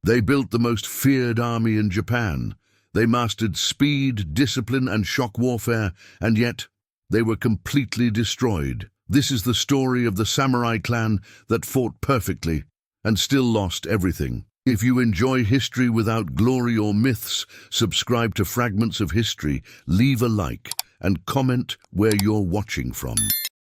They built the most feared army in Japan. They mastered speed, discipline, and shock warfare, and yet they were completely destroyed. This is the story of the samurai clan that fought perfectly and still lost everything. If you enjoy history without glory or myths, subscribe to Fragments of History, leave a like, and comment where you're watching from.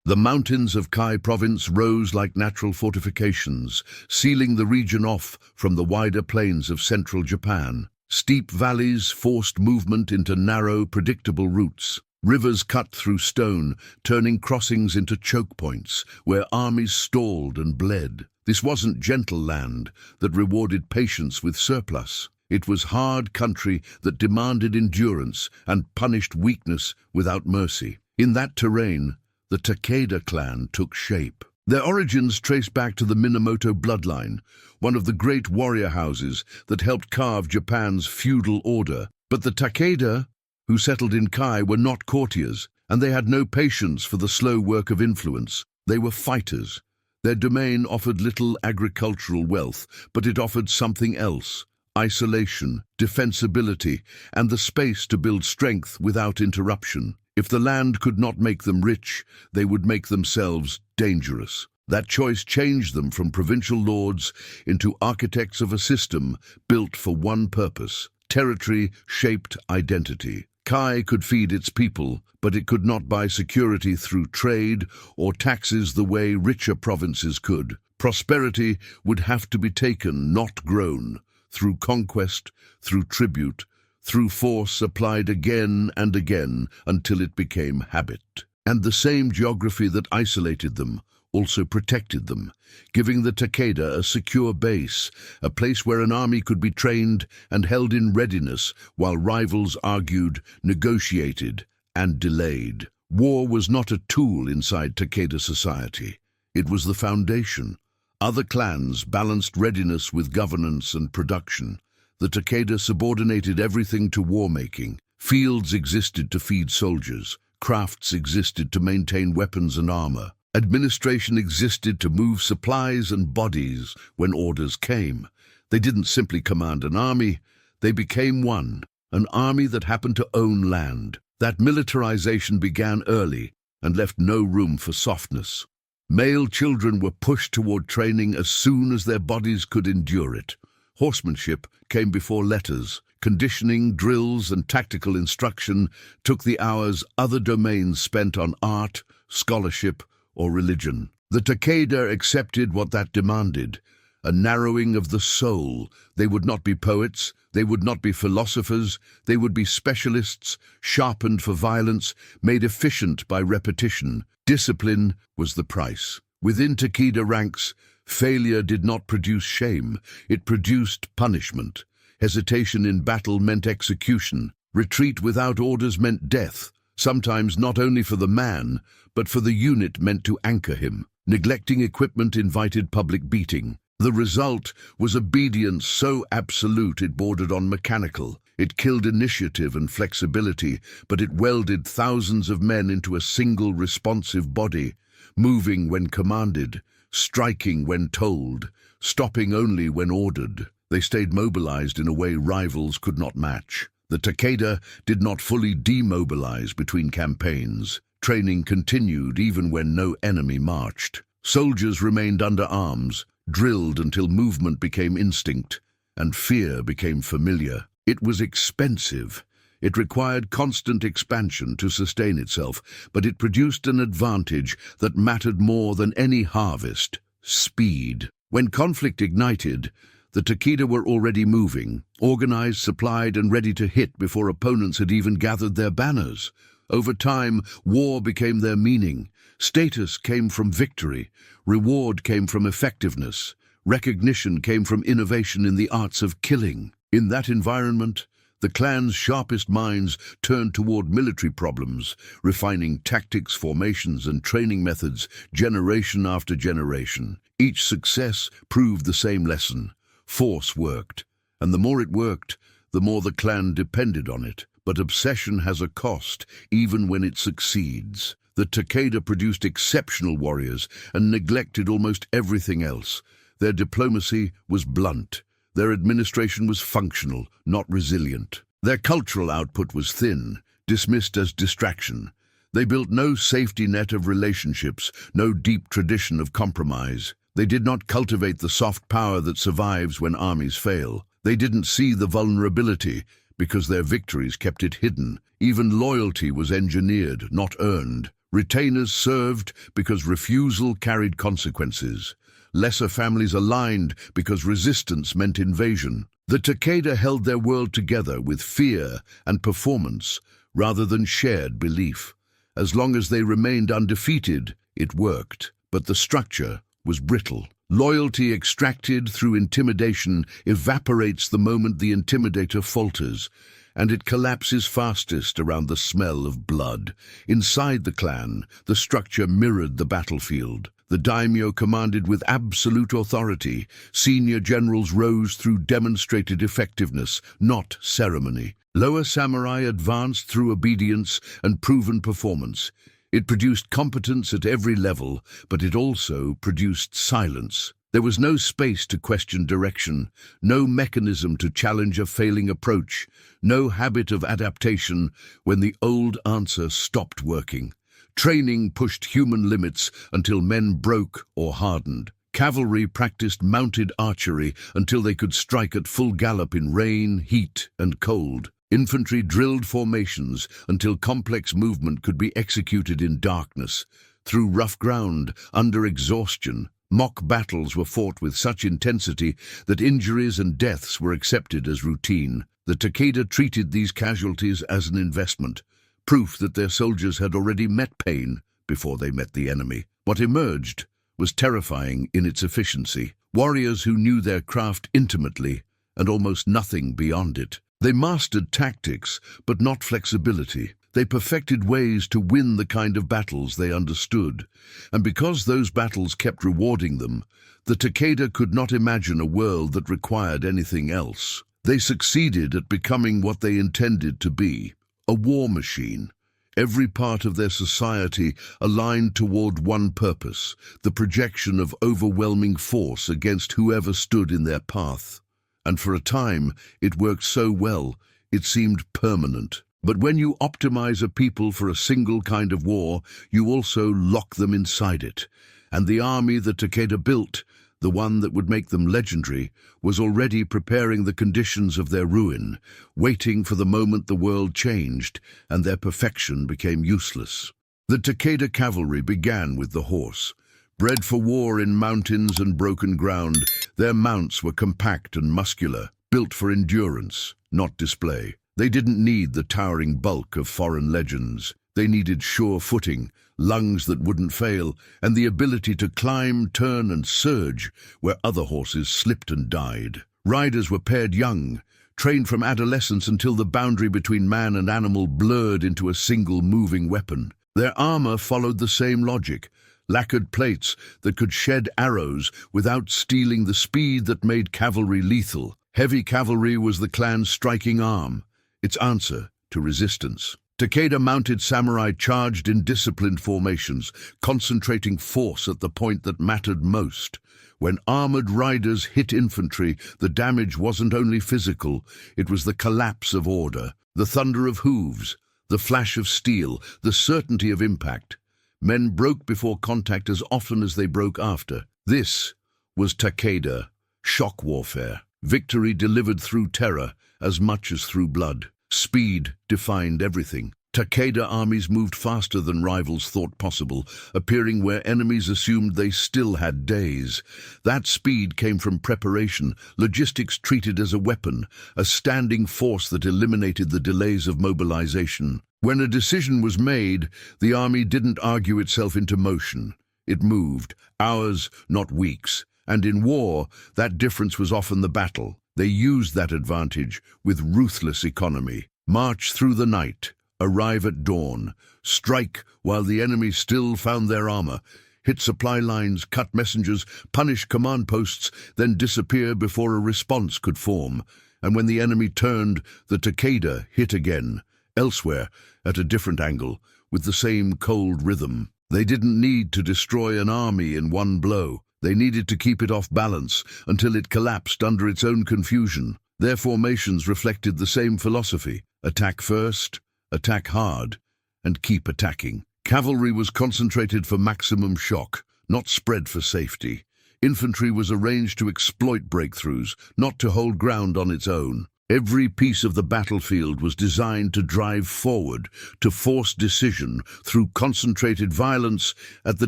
The mountains of Kai province rose like natural fortifications, sealing the region off from the wider plains of central Japan. Steep valleys forced movement into narrow, predictable routes. Rivers cut through stone, turning crossings into choke points, where armies stalled and bled. This wasn't gentle land that rewarded patience with surplus. It was hard country that demanded endurance and punished weakness without mercy. In that terrain, the Takeda clan took shape. Their origins trace back to the Minamoto bloodline, one of the great warrior houses that helped carve Japan's feudal order. But the Takeda, who settled in Kai, were not courtiers, and they had no patience for the slow work of influence. They were fighters. Their domain offered little agricultural wealth, but it offered something else: isolation, defensibility, and the space to build strength without interruption. If the land could not make them rich, they would make themselves dangerous. That choice changed them from provincial lords into architects of a system built for one purpose: territory-shaped identity. Kai could feed its people, but it could not buy security through trade or taxes the way richer provinces could. Prosperity would have to be taken, not grown, through conquest, through tribute, through force applied again and again until it became habit. And the same geography that isolated them also protected them, giving the Takeda a secure base, a place where an army could be trained and held in readiness while rivals argued, negotiated, and delayed. War was not a tool inside Takeda society. It was the foundation. Other clans balanced readiness with governance and production. The Takeda subordinated everything to war-making. Fields existed to feed soldiers. Crafts existed to maintain weapons and armor. Administration existed to move supplies and bodies when orders came. They didn't simply command an army, they became one, an army that happened to own land. That militarization began early and left no room for softness. Male children were pushed toward training as soon as their bodies could endure it. Horsemanship came before letters. Conditioning, drills, and tactical instruction took the hours other domains spent on art, scholarship, or religion. The Takeda accepted what that demanded: a narrowing of the soul. They would not be poets, they would not be philosophers, they would be specialists, sharpened for violence, made efficient by repetition. Discipline was the price. Within Takeda ranks, failure did not produce shame, it produced punishment. Hesitation in battle meant execution. Retreat without orders meant death. Sometimes not only for the man, but for the unit meant to anchor him. Neglecting equipment invited public beating. The result was obedience so absolute it bordered on mechanical. It killed initiative and flexibility, but it welded thousands of men into a single responsive body, moving when commanded, striking when told, stopping only when ordered. They stayed mobilized in a way rivals could not match. The Takeda did not fully demobilize between campaigns. Training continued even when no enemy marched. Soldiers remained under arms, drilled until movement became instinct and fear became familiar. It was expensive. It required constant expansion to sustain itself, but it produced an advantage that mattered more than any harvest: speed. When conflict ignited, the Takeda were already moving, organized, supplied, and ready to hit before opponents had even gathered their banners. Over time, war became their meaning. Status came from victory. Reward came from effectiveness. Recognition came from innovation in the arts of killing. In that environment, the clan's sharpest minds turned toward military problems, refining tactics, formations, and training methods generation after generation. Each success proved the same lesson: force worked, and the more it worked, the more the clan depended on it. But obsession has a cost, even when it succeeds. The Takeda produced exceptional warriors and neglected almost everything else. Their diplomacy was blunt. Their administration was functional, not resilient. Their cultural output was thin, dismissed as distraction. They built no safety net of relationships, no deep tradition of compromise. They did not cultivate the soft power that survives when armies fail. They didn't see the vulnerability because their victories kept it hidden. Even loyalty was engineered, not earned. Retainers served because refusal carried consequences. Lesser families aligned because resistance meant invasion. The Takeda held their world together with fear and performance rather than shared belief. As long as they remained undefeated, it worked. But the structure was brittle. Loyalty extracted through intimidation evaporates the moment the intimidator falters, and it collapses fastest around the smell of blood. Inside the clan, the structure mirrored the battlefield. The daimyo commanded with absolute authority. Senior generals rose through demonstrated effectiveness, not ceremony. Lower samurai advanced through obedience and proven performance. It produced competence at every level, but it also produced silence. There was no space to question direction, no mechanism to challenge a failing approach, no habit of adaptation when the old answer stopped working. Training pushed human limits until men broke or hardened. Cavalry practiced mounted archery until they could strike at full gallop in rain, heat, and cold. Infantry drilled formations until complex movement could be executed in darkness. Through rough ground, under exhaustion, mock battles were fought with such intensity that injuries and deaths were accepted as routine. The Takeda treated these casualties as an investment, proof that their soldiers had already met pain before they met the enemy. What emerged was terrifying in its efficiency. Warriors who knew their craft intimately and almost nothing beyond it. They mastered tactics, but not flexibility. They perfected ways to win the kind of battles they understood. And because those battles kept rewarding them, the Takeda could not imagine a world that required anything else. They succeeded at becoming what they intended to be, a war machine. Every part of their society aligned toward one purpose, the projection of overwhelming force against whoever stood in their path. And for a time, it worked so well, it seemed permanent. But when you optimize a people for a single kind of war, you also lock them inside it. And the army that Takeda built, the one that would make them legendary, was already preparing the conditions of their ruin, waiting for the moment the world changed and their perfection became useless. The Takeda cavalry began with the horse. Bred for war in mountains and broken ground, their mounts were compact and muscular, built for endurance, not display. They didn't need the towering bulk of foreign legends. They needed sure footing, lungs that wouldn't fail, and the ability to climb, turn, and surge where other horses slipped and died. Riders were paired young, trained from adolescence until the boundary between man and animal blurred into a single moving weapon. Their armor followed the same logic. Lacquered plates that could shed arrows without stealing the speed that made cavalry lethal. Heavy cavalry was the clan's striking arm, its answer to resistance. Takeda mounted samurai charged in disciplined formations, concentrating force at the point that mattered most. When armored riders hit infantry, the damage wasn't only physical, it was the collapse of order, the thunder of hooves, the flash of steel, the certainty of impact. Men broke before contact as often as they broke after. This was Takeda, shock warfare. Victory delivered through terror as much as through blood. Speed defined everything. Takeda armies moved faster than rivals thought possible, appearing where enemies assumed they still had days. That speed came from preparation, logistics treated as a weapon, a standing force that eliminated the delays of mobilization. When a decision was made, the army didn't argue itself into motion. It moved, hours, not weeks. And in war, that difference was often the battle. They used that advantage with ruthless economy. March through the night, arrive at dawn, strike while the enemy still found their armor, hit supply lines, cut messengers, punish command posts, then disappear before a response could form. And when the enemy turned, the Takeda hit again, elsewhere, at a different angle, with the same cold rhythm. They didn't need to destroy an army in one blow. They needed to keep it off balance until it collapsed under its own confusion. Their formations reflected the same philosophy: attack first, attack hard, and keep attacking. Cavalry was concentrated for maximum shock, not spread for safety. Infantry was arranged to exploit breakthroughs, not to hold ground on its own. Every piece of the battlefield was designed to drive forward, to force decision through concentrated violence at the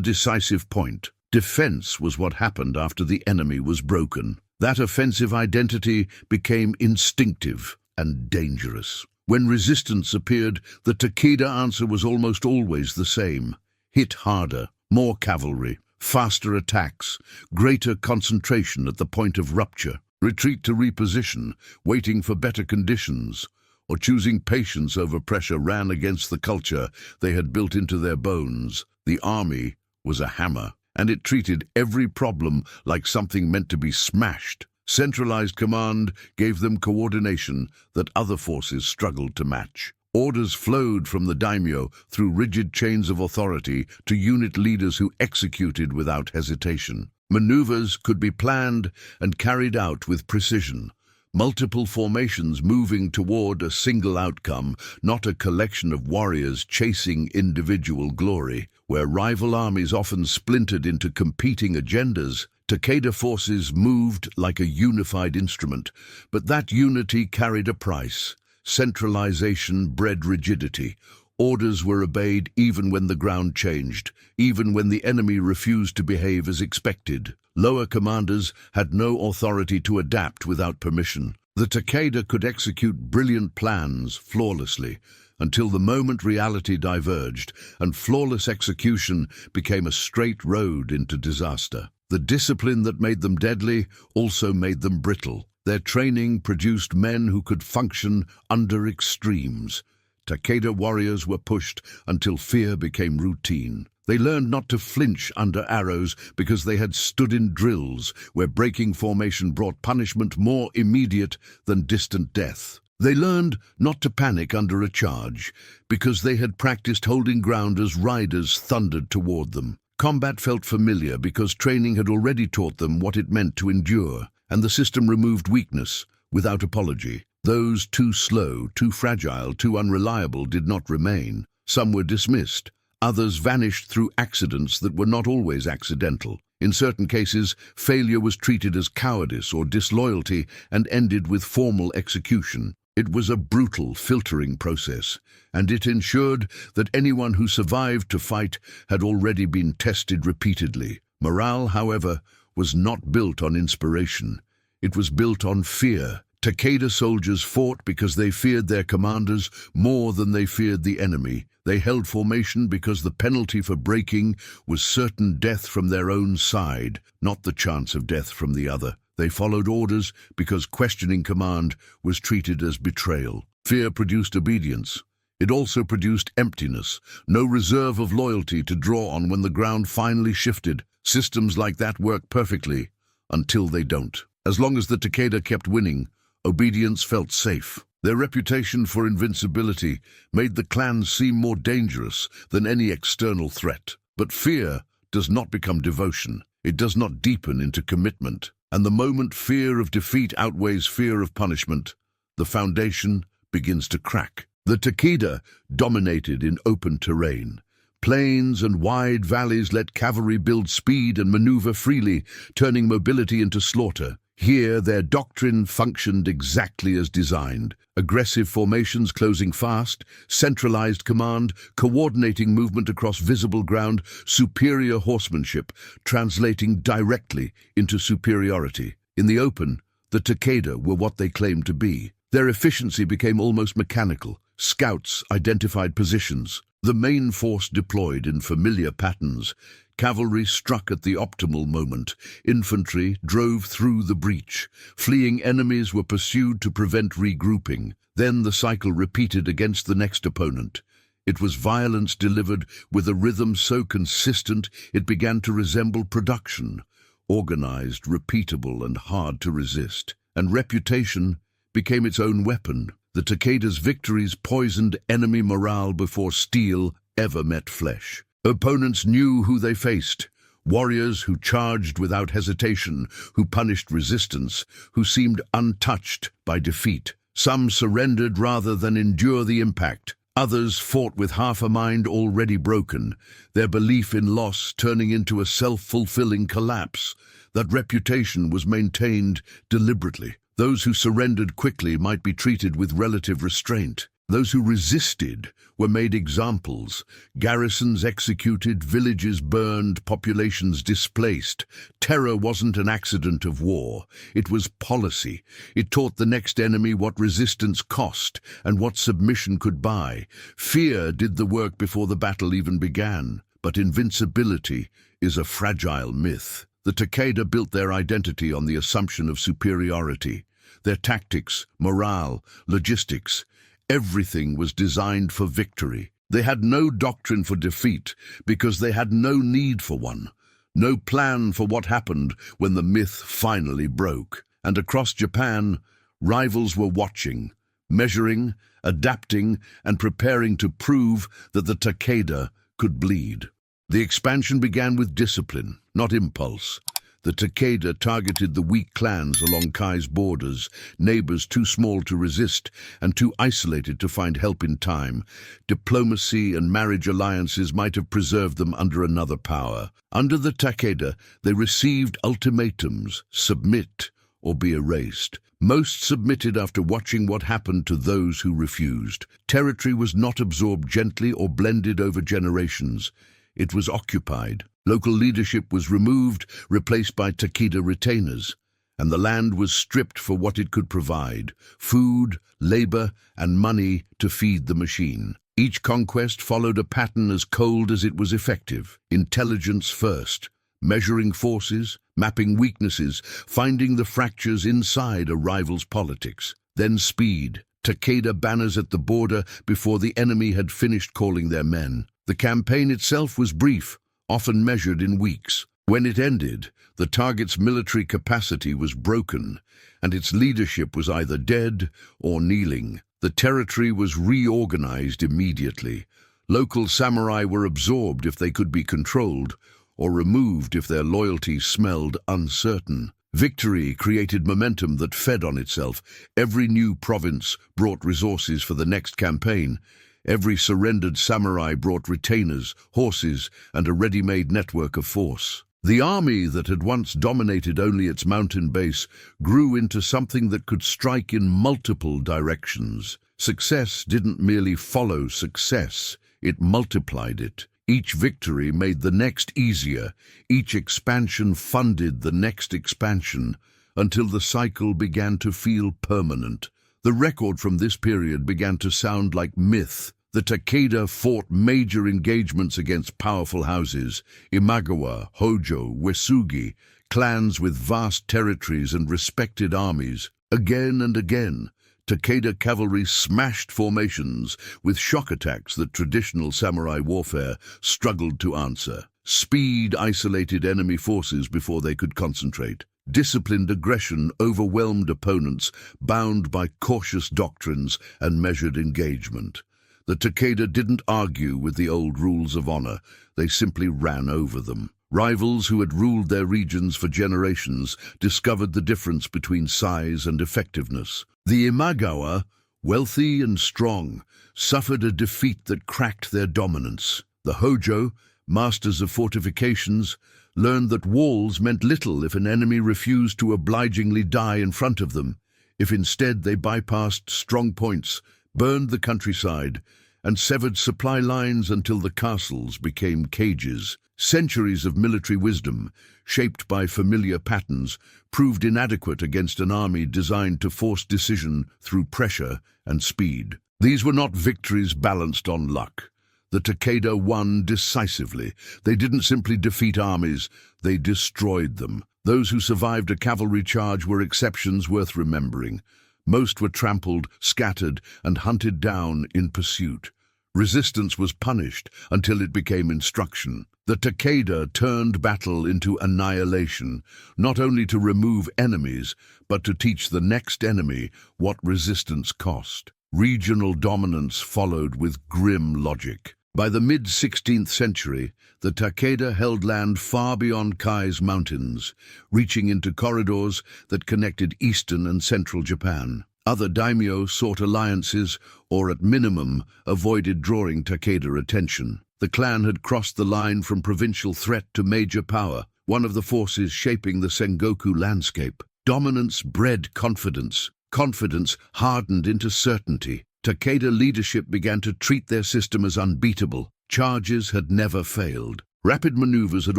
decisive point. Defense was what happened after the enemy was broken. That offensive identity became instinctive and dangerous. When resistance appeared, the Takeda answer was almost always the same: hit harder, more cavalry, faster attacks, greater concentration at the point of rupture, retreat to reposition, waiting for better conditions, or choosing patience over pressure ran against the culture they had built into their bones. The army was a hammer, and it treated every problem like something meant to be smashed. Centralized command gave them coordination that other forces struggled to match. Orders flowed from the daimyo through rigid chains of authority to unit leaders who executed without hesitation. Maneuvers could be planned and carried out with precision. Multiple formations moving toward a single outcome, not a collection of warriors chasing individual glory. Where rival armies often splintered into competing agendas, Takeda forces moved like a unified instrument, but that unity carried a price. Centralization bred rigidity. Orders were obeyed even when the ground changed, even when the enemy refused to behave as expected. Lower commanders had no authority to adapt without permission. The Takeda could execute brilliant plans flawlessly, until the moment reality diverged, and flawless execution became a straight road into disaster. The discipline that made them deadly also made them brittle. Their training produced men who could function under extremes. Takeda warriors were pushed until fear became routine. They learned not to flinch under arrows because they had stood in drills where breaking formation brought punishment more immediate than distant death. They learned not to panic under a charge because they had practiced holding ground as riders thundered toward them. Combat felt familiar because training had already taught them what it meant to endure, and the system removed weakness without apology. Those too slow, too fragile, too unreliable did not remain. Some were dismissed. Others vanished through accidents that were not always accidental. In certain cases, failure was treated as cowardice or disloyalty and ended with formal execution. It was a brutal filtering process, and it ensured that anyone who survived to fight had already been tested repeatedly. Morale, however, was not built on inspiration. It was built on fear. Takeda soldiers fought because they feared their commanders more than they feared the enemy. They held formation because the penalty for breaking was certain death from their own side, not the chance of death from the other. They followed orders because questioning command was treated as betrayal. Fear produced obedience. It also produced emptiness, no reserve of loyalty to draw on when the ground finally shifted. Systems like that work perfectly, until they don't. As long as the Takeda kept winning, obedience felt safe. Their reputation for invincibility made the clan seem more dangerous than any external threat. But fear does not become devotion. It does not deepen into commitment. And the moment fear of defeat outweighs fear of punishment, the foundation begins to crack. The Takeda dominated in open terrain. Plains and wide valleys let cavalry build speed and maneuver freely, turning mobility into slaughter. Here, their doctrine functioned exactly as designed. Aggressive formations closing fast, centralized command, coordinating movement across visible ground, superior horsemanship, translating directly into superiority. In the open, the Takeda were what they claimed to be. Their efficiency became almost mechanical. Scouts identified positions. The main force deployed in familiar patterns. Cavalry struck at the optimal moment. Infantry drove through the breach. Fleeing enemies were pursued to prevent regrouping. Then the cycle repeated against the next opponent. It was violence delivered with a rhythm so consistent it began to resemble production. Organized, repeatable, and hard to resist. And reputation became its own weapon. The Takeda's victories poisoned enemy morale before steel ever met flesh. Opponents knew who they faced. Warriors who charged without hesitation, who punished resistance, who seemed untouched by defeat. Some surrendered rather than endure the impact. Others fought with half a mind already broken, their belief in loss turning into a self-fulfilling collapse. That reputation was maintained deliberately. Those who surrendered quickly might be treated with relative restraint. Those who resisted were made examples. Garrisons executed, villages burned, populations displaced. Terror wasn't an accident of war. It was policy. It taught the next enemy what resistance cost and what submission could buy. Fear did the work before the battle even began. But invincibility is a fragile myth. The Takeda built their identity on the assumption of superiority. Their tactics, morale, logistics, everything was designed for victory. They had no doctrine for defeat because they had no need for one. No plan for what happened when the myth finally broke. And across Japan, rivals were watching, measuring, adapting, and preparing to prove that the Takeda could bleed. The expansion began with discipline, not impulse. The Takeda targeted the weak clans along Kai's borders, neighbors too small to resist and too isolated to find help in time. Diplomacy and marriage alliances might have preserved them under another power. Under the Takeda, they received ultimatums: submit or be erased. Most submitted after watching what happened to those who refused. Territory was not absorbed gently or blended over generations. It was occupied. Local leadership was removed, replaced by Takeda retainers, and the land was stripped for what it could provide: food, labor, and money to feed the machine. Each conquest followed a pattern as cold as it was effective. Intelligence first, measuring forces, mapping weaknesses, finding the fractures inside a rival's politics. Then speed, Takeda banners at the border before the enemy had finished calling their men. The campaign itself was brief, often measured in weeks. When it ended, the target's military capacity was broken, and its leadership was either dead or kneeling. The territory was reorganized immediately. Local samurai were absorbed if they could be controlled, or removed if their loyalty smelled uncertain. Victory created momentum that fed on itself. Every new province brought resources for the next campaign. Every surrendered samurai brought retainers, horses, and a ready-made network of force. The army that had once dominated only its mountain base grew into something that could strike in multiple directions. Success didn't merely follow success, it multiplied it. Each victory made the next easier, each expansion funded the next expansion, until the cycle began to feel permanent. The record from this period began to sound like myth. The Takeda fought major engagements against powerful houses: Imagawa, Hojo, Uesugi, clans with vast territories and respected armies. Again and again, Takeda cavalry smashed formations with shock attacks that traditional samurai warfare struggled to answer. Speed isolated enemy forces before they could concentrate. Disciplined aggression overwhelmed opponents, bound by cautious doctrines and measured engagement. The Takeda didn't argue with the old rules of honor, they simply ran over them. Rivals who had ruled their regions for generations discovered the difference between size and effectiveness. The Imagawa, wealthy and strong, suffered a defeat that cracked their dominance. The Hojo, masters of fortifications, learned that walls meant little if an enemy refused to obligingly die in front of them. If instead they bypassed strong points, burned the countryside, and severed supply lines until the castles became cages. Centuries of military wisdom, shaped by familiar patterns, proved inadequate against an army designed to force decision through pressure and speed. These were not victories balanced on luck. The Takeda won decisively. They didn't simply defeat armies, they destroyed them. Those who survived a cavalry charge were exceptions worth remembering. Most were trampled, scattered, and hunted down in pursuit. Resistance was punished until it became instruction. The Takeda turned battle into annihilation, not only to remove enemies, but to teach the next enemy what resistance cost. Regional dominance followed with grim logic. By the mid-16th century, the Takeda held land far beyond Kai's mountains, reaching into corridors that connected eastern and central Japan. Other daimyo sought alliances or, at minimum, avoided drawing Takeda attention. The clan had crossed the line from provincial threat to major power, one of the forces shaping the Sengoku landscape. Dominance bred confidence. Confidence hardened into certainty. Takeda leadership began to treat their system as unbeatable. Charges had never failed. Rapid maneuvers had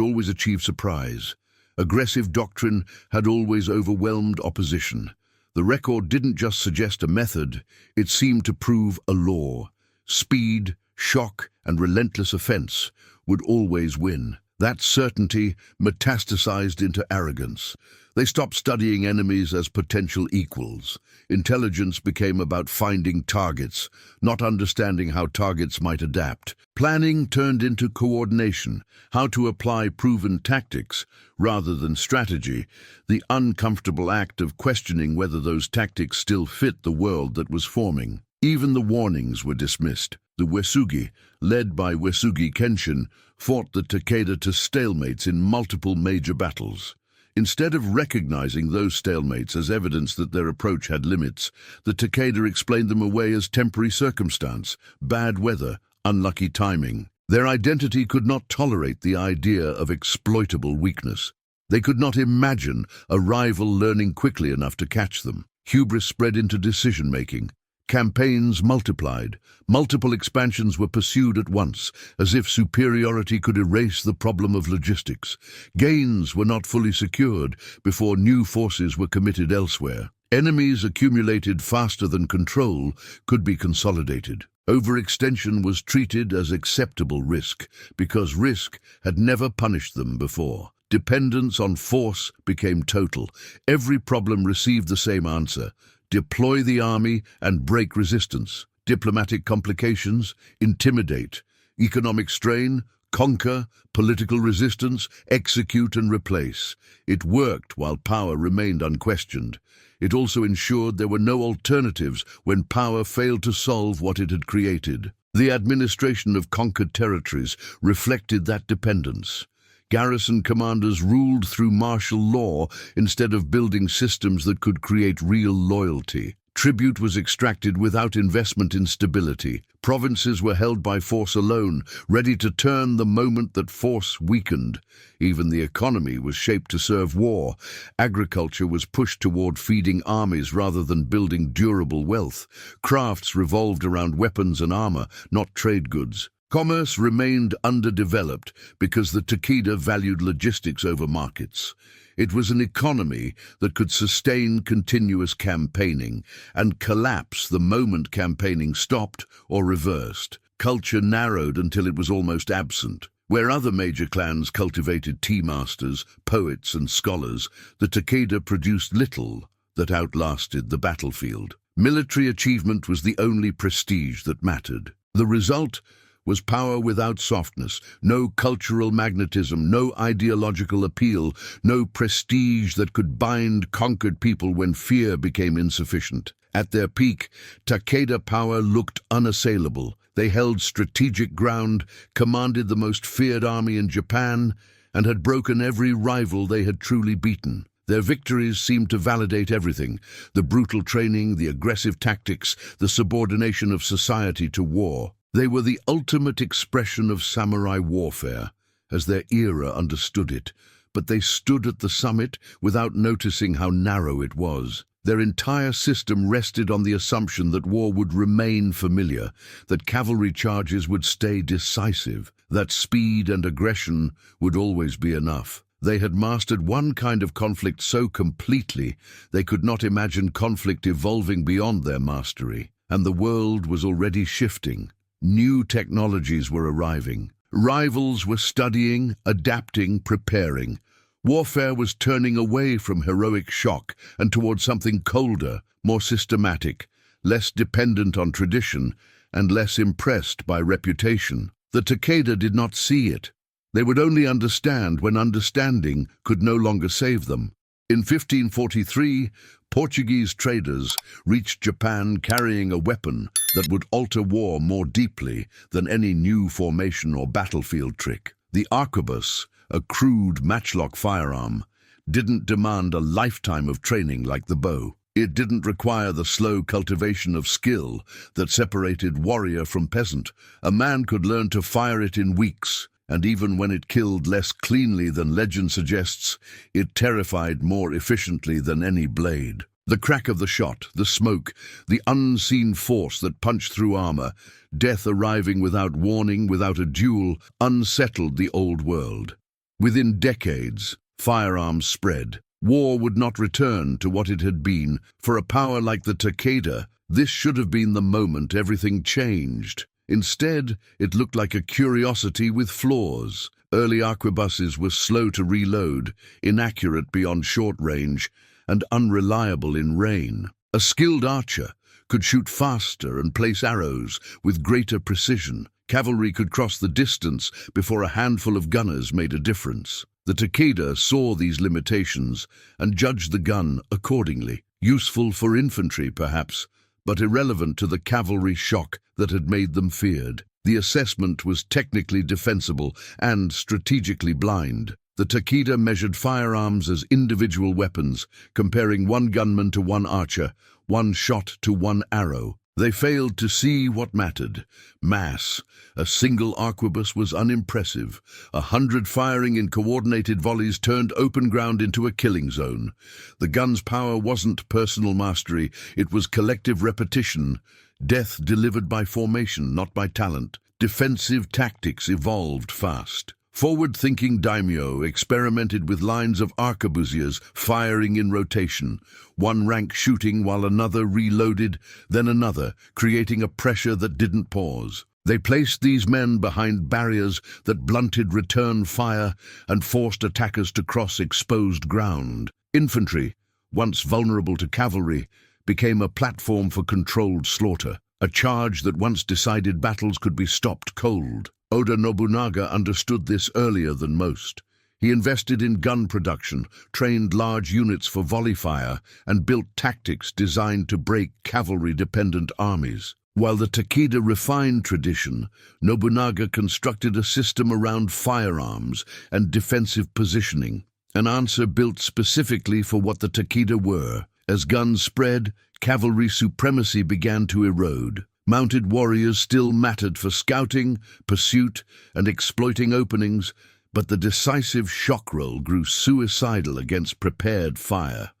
always achieved surprise. Aggressive doctrine had always overwhelmed opposition. The record didn't just suggest a method, it seemed to prove a law. Speed, shock, and relentless offense would always win. That certainty metastasized into arrogance. They stopped studying enemies as potential equals. Intelligence became about finding targets, not understanding how targets might adapt. Planning turned into coordination, how to apply proven tactics rather than strategy, the uncomfortable act of questioning whether those tactics still fit the world that was forming. Even the warnings were dismissed. The Uesugi, led by Uesugi Kenshin, fought the Takeda to stalemates in multiple major battles. Instead of recognizing those stalemates as evidence that their approach had limits, the Takeda explained them away as temporary circumstance, bad weather, unlucky timing. Their identity could not tolerate the idea of exploitable weakness. They could not imagine a rival learning quickly enough to catch them. Hubris spread into decision-making. Campaigns multiplied. Multiple expansions were pursued at once, as if superiority could erase the problem of logistics. Gains were not fully secured before new forces were committed elsewhere. Enemies accumulated faster than control could be consolidated. Overextension was treated as acceptable risk, because risk had never punished them before. Dependence on force became total. Every problem received the same answer: deploy the army and break resistance. Diplomatic complications, intimidate. Economic strain, conquer. Political resistance, execute and replace. It worked while power remained unquestioned. It also ensured there were no alternatives when power failed to solve what it had created. The administration of conquered territories reflected that dependence. Garrison commanders ruled through martial law instead of building systems that could create real loyalty. Tribute was extracted without investment in stability. Provinces were held by force alone, ready to turn the moment that force weakened. Even the economy was shaped to serve war. Agriculture was pushed toward feeding armies rather than building durable wealth. Crafts revolved around weapons and armor, not trade goods. Commerce remained underdeveloped because the Takeda valued logistics over markets. It was an economy that could sustain continuous campaigning and collapse the moment campaigning stopped or reversed. Culture narrowed until it was almost absent. Where other major clans cultivated tea masters, poets and scholars, the Takeda produced little that outlasted the battlefield. Military achievement was the only prestige that mattered. The result was power without softness, no cultural magnetism, no ideological appeal, no prestige that could bind conquered people when fear became insufficient. At their peak, Takeda power looked unassailable. They held strategic ground, commanded the most feared army in Japan, and had broken every rival they had truly beaten. Their victories seemed to validate everything: the brutal training, the aggressive tactics, the subordination of society to war. They were the ultimate expression of samurai warfare, as their era understood it, but they stood at the summit without noticing how narrow it was. Their entire system rested on the assumption that war would remain familiar, that cavalry charges would stay decisive, that speed and aggression would always be enough. They had mastered one kind of conflict so completely they could not imagine conflict evolving beyond their mastery, and the world was already shifting. New technologies were arriving. Rivals were studying, adapting, preparing. Warfare was turning away from heroic shock and towards something colder, more systematic, less dependent on tradition, and less impressed by reputation. The Takeda did not see it. They would only understand when understanding could no longer save them. In 1543, Portuguese traders reached Japan carrying a weapon that would alter war more deeply than any new formation or battlefield trick. The arquebus, a crude matchlock firearm, didn't demand a lifetime of training like the bow. It didn't require the slow cultivation of skill that separated warrior from peasant. A man could learn to fire it in weeks, and even when it killed less cleanly than legend suggests, it terrified more efficiently than any blade. The crack of the shot, the smoke, the unseen force that punched through armor, death arriving without warning, without a duel, unsettled the old world. Within decades, firearms spread. War would not return to what it had been. For a power like the Takeda, this should have been the moment everything changed. Instead, it looked like a curiosity with flaws. Early arquebuses were slow to reload, inaccurate beyond short range, and unreliable in rain. A skilled archer could shoot faster and place arrows with greater precision. Cavalry could cross the distance before a handful of gunners made a difference. The Takeda saw these limitations and judged the gun accordingly. Useful for infantry, perhaps, but irrelevant to the cavalry shock that had made them feared. The assessment was technically defensible and strategically blind. The Takeda measured firearms as individual weapons, comparing one gunman to one archer, one shot to one arrow. They failed to see what mattered. Mass. A single arquebus was unimpressive. 100 firing in coordinated volleys turned open ground into a killing zone. The gun's power wasn't personal mastery, it was collective repetition. Death delivered by formation, not by talent. Defensive tactics evolved fast. Forward-thinking daimyo experimented with lines of arquebusiers firing in rotation, one rank shooting while another reloaded, then another, creating a pressure that didn't pause. They placed these men behind barriers that blunted return fire and forced attackers to cross exposed ground. Infantry, once vulnerable to cavalry, became a platform for controlled slaughter. A charge that once decided battles could be stopped cold. Oda Nobunaga understood this earlier than most. He invested in gun production, trained large units for volley fire, and built tactics designed to break cavalry-dependent armies. While the Takeda refined tradition, Nobunaga constructed a system around firearms and defensive positioning, an answer built specifically for what the Takeda were. As guns spread, cavalry supremacy began to erode. Mounted warriors still mattered for scouting, pursuit, and exploiting openings, but the decisive shock roll grew suicidal against prepared fire.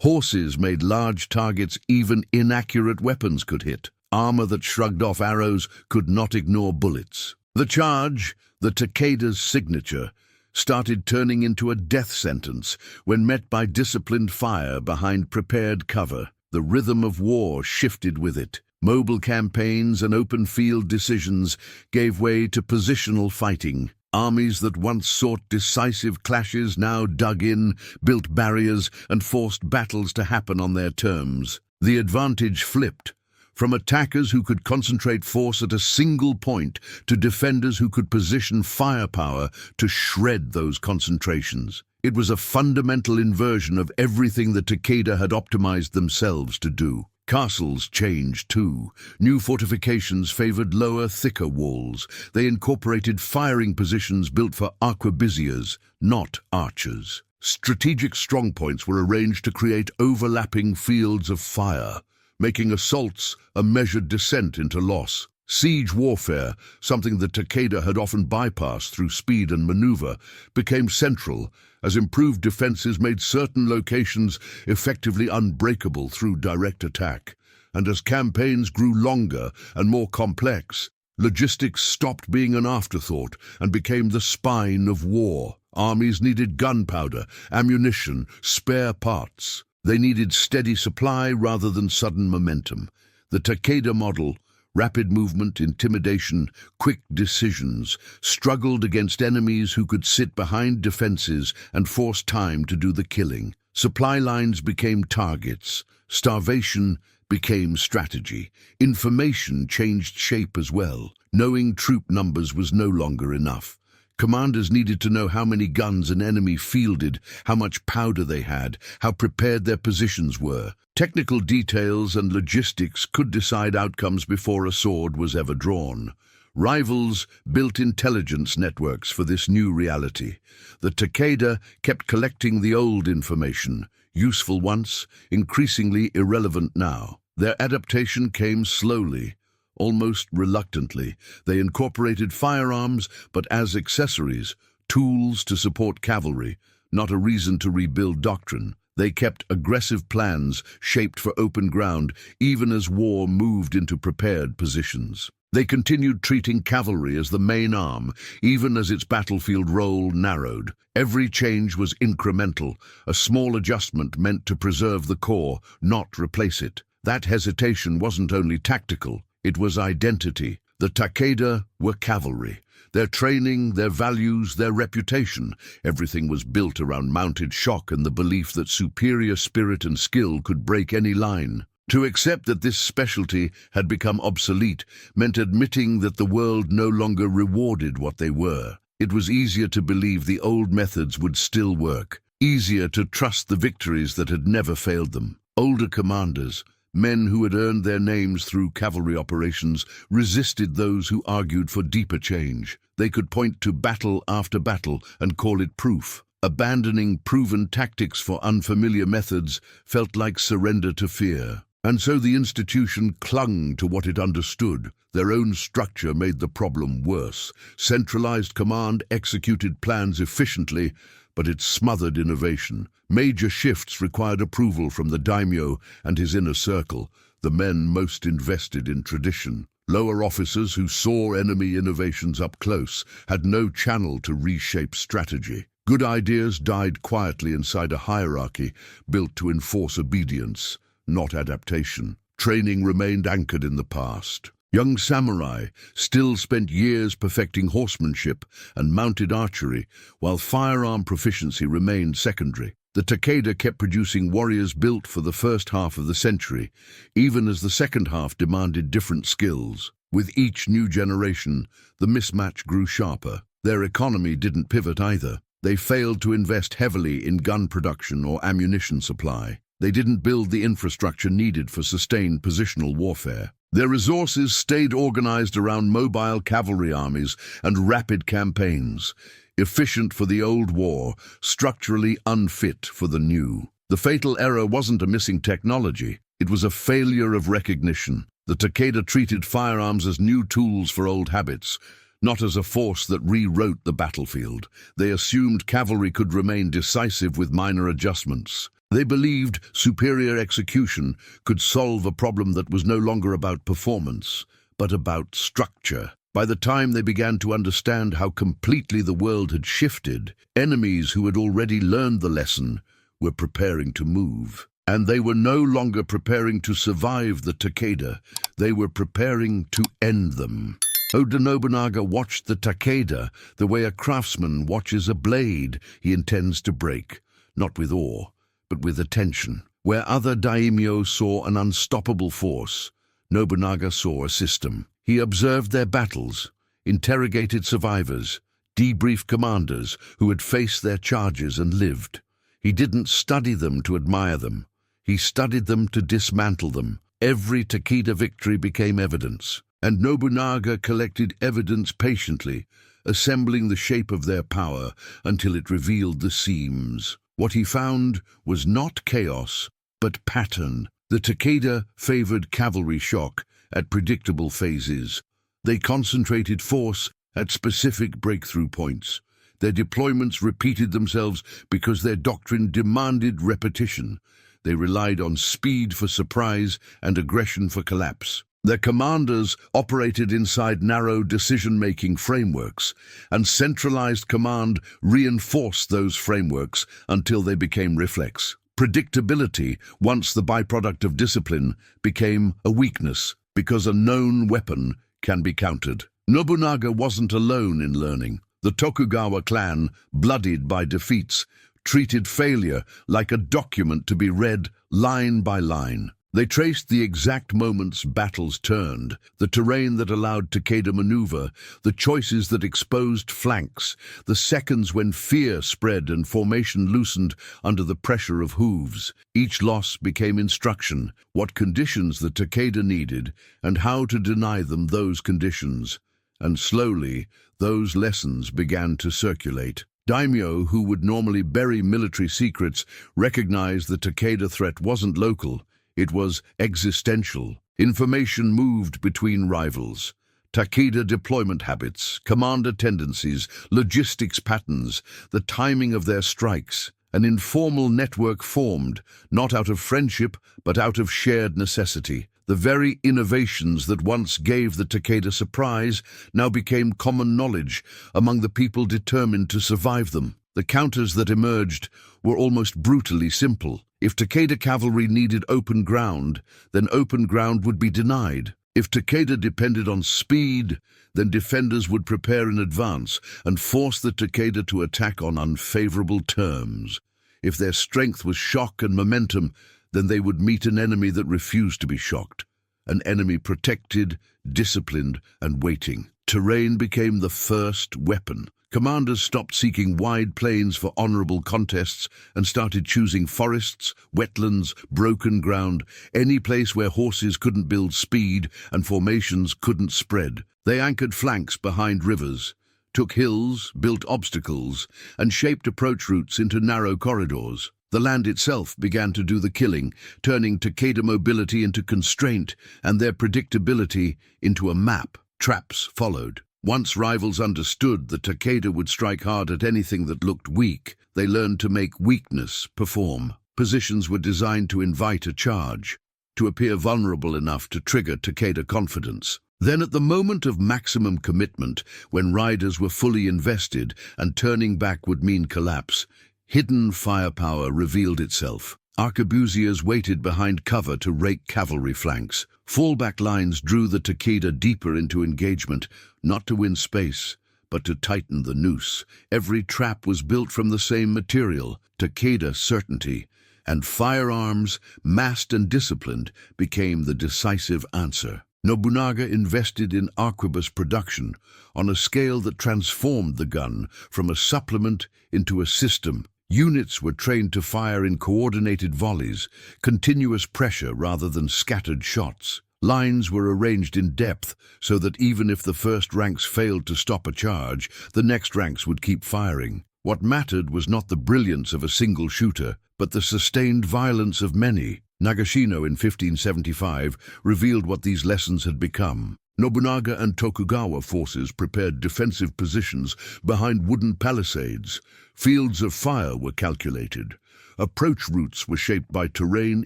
Horses made large targets even inaccurate weapons could hit. Armor that shrugged off arrows could not ignore bullets. The charge, the Takeda's signature, started turning into a death sentence when met by disciplined fire behind prepared cover. The rhythm of war shifted with it. Mobile campaigns and open-field decisions gave way to positional fighting. Armies that once sought decisive clashes now dug in, built barriers, and forced battles to happen on their terms. The advantage flipped, from attackers who could concentrate force at a single point to defenders who could position firepower to shred those concentrations. It was a fundamental inversion of everything the Takeda had optimized themselves to do. Castles changed too. New fortifications favored lower, thicker walls. They incorporated firing positions built for arquebusiers, not archers. Strategic strongpoints were arranged to create overlapping fields of fire, making assaults a measured descent into loss. Siege warfare, something that Takeda had often bypassed through speed and maneuver, became central as improved defenses made certain locations effectively unbreakable through direct attack. And as campaigns grew longer and more complex, logistics stopped being an afterthought and became the spine of war. Armies needed gunpowder, ammunition, spare parts. They needed steady supply rather than sudden momentum. The Takeda model, rapid movement, intimidation, quick decisions, struggled against enemies who could sit behind defenses and force time to do the killing. Supply lines became targets. Starvation became strategy. Information changed shape as well. Knowing troop numbers was no longer enough. Commanders needed to know how many guns an enemy fielded, how much powder they had, how prepared their positions were. Technical details and logistics could decide outcomes before a sword was ever drawn. Rivals built intelligence networks for this new reality. The Takeda kept collecting the old information, useful once, increasingly irrelevant now. Their adaptation came slowly, almost reluctantly. They incorporated firearms, but as accessories, tools to support cavalry, not a reason to rebuild doctrine. They kept aggressive plans shaped for open ground, even as war moved into prepared positions. They continued treating cavalry as the main arm, even as its battlefield role narrowed. Every change was incremental, a small adjustment meant to preserve the core, not replace it. That hesitation wasn't only tactical, it was identity. The Takeda were cavalry. Their training, their values, their reputation, everything was built around mounted shock and the belief that superior spirit and skill could break any line. To accept that this specialty had become obsolete meant admitting that the world no longer rewarded what they were. It was easier to believe the old methods would still work, easier to trust the victories that had never failed them. Older commanders, men who had earned their names through cavalry operations, resisted those who argued for deeper change. They could point to battle after battle and call it proof. Abandoning proven tactics for unfamiliar methods felt like surrender to fear. And so the institution clung to what it understood. Their own structure made the problem worse. Centralized command executed plans efficiently, but it smothered innovation. Major shifts required approval from the daimyo and his inner circle, the men most invested in tradition. Lower officers who saw enemy innovations up close had no channel to reshape strategy. Good ideas died quietly inside a hierarchy built to enforce obedience, not adaptation. Training remained anchored in the past. Young samurai still spent years perfecting horsemanship and mounted archery, while firearm proficiency remained secondary. The Takeda kept producing warriors built for the first half of the century, even as the second half demanded different skills. With each new generation, the mismatch grew sharper. Their economy didn't pivot either. They failed to invest heavily in gun production or ammunition supply. They didn't build the infrastructure needed for sustained positional warfare. Their resources stayed organized around mobile cavalry armies and rapid campaigns, efficient for the old war, structurally unfit for the new. The fatal error wasn't a missing technology, it was a failure of recognition. The Takeda treated firearms as new tools for old habits, not as a force that rewrote the battlefield. They assumed cavalry could remain decisive with minor adjustments. They believed superior execution could solve a problem that was no longer about performance, but about structure. By the time they began to understand how completely the world had shifted, enemies who had already learned the lesson were preparing to move. And they were no longer preparing to survive the Takeda, they were preparing to end them. Oda Nobunaga watched the Takeda the way a craftsman watches a blade he intends to break, not with awe, but with attention. Where other daimyo saw an unstoppable force, Nobunaga saw a system. He observed their battles, interrogated survivors, debriefed commanders who had faced their charges and lived. He didn't study them to admire them. He studied them to dismantle them. Every Takeda victory became evidence, and Nobunaga collected evidence patiently, assembling the shape of their power until it revealed the seams. What he found was not chaos, but pattern. The Takeda favored cavalry shock at predictable phases. They concentrated force at specific breakthrough points. Their deployments repeated themselves because their doctrine demanded repetition. They relied on speed for surprise and aggression for collapse. Their commanders operated inside narrow decision-making frameworks, and centralized command reinforced those frameworks until they became reflex. Predictability, once the byproduct of discipline, became a weakness, because a known weapon can be countered. Nobunaga wasn't alone in learning. The Tokugawa clan, bloodied by defeats, treated failure like a document to be read line by line. They traced the exact moments battles turned, the terrain that allowed Takeda maneuver, the choices that exposed flanks, the seconds when fear spread and formation loosened under the pressure of hooves. Each loss became instruction, what conditions the Takeda needed, and how to deny them those conditions. And slowly, those lessons began to circulate. Daimyo, who would normally bury military secrets, recognized the Takeda threat wasn't local. It was existential. Information moved between rivals. Takeda deployment habits, commander tendencies, logistics patterns, the timing of their strikes. An informal network formed, not out of friendship, but out of shared necessity. The very innovations that once gave the Takeda surprise now became common knowledge among the people determined to survive them. The counters that emerged were almost brutally simple. If Takeda cavalry needed open ground, then open ground would be denied. If Takeda depended on speed, then defenders would prepare in advance and force the Takeda to attack on unfavorable terms. If their strength was shock and momentum, then they would meet an enemy that refused to be shocked. An enemy protected, disciplined, and waiting. Terrain became the first weapon. Commanders stopped seeking wide plains for honorable contests and started choosing forests, wetlands, broken ground, any place where horses couldn't build speed and formations couldn't spread. They anchored flanks behind rivers, took hills, built obstacles, and shaped approach routes into narrow corridors. The land itself began to do the killing, turning Takeda mobility into constraint and their predictability into a map. Traps followed. Once rivals understood that Takeda would strike hard at anything that looked weak, they learned to make weakness perform. Positions were designed to invite a charge, to appear vulnerable enough to trigger Takeda confidence. Then at the moment of maximum commitment, when riders were fully invested and turning back would mean collapse, hidden firepower revealed itself. Arquebusiers waited behind cover to rake cavalry flanks. Fallback lines drew the Takeda deeper into engagement, not to win space, but to tighten the noose. Every trap was built from the same material, Takeda certainty, and firearms, massed and disciplined, became the decisive answer. Nobunaga invested in arquebus production on a scale that transformed the gun from a supplement into a system. Units were trained to fire in coordinated volleys, continuous pressure rather than scattered shots. Lines were arranged in depth so that even if the first ranks failed to stop a charge, the next ranks would keep firing. What mattered was not the brilliance of a single shooter, but the sustained violence of many. Nagashino in 1575 revealed what these lessons had become. Nobunaga and Tokugawa forces prepared defensive positions behind wooden palisades. Fields of fire were calculated. Approach routes were shaped by terrain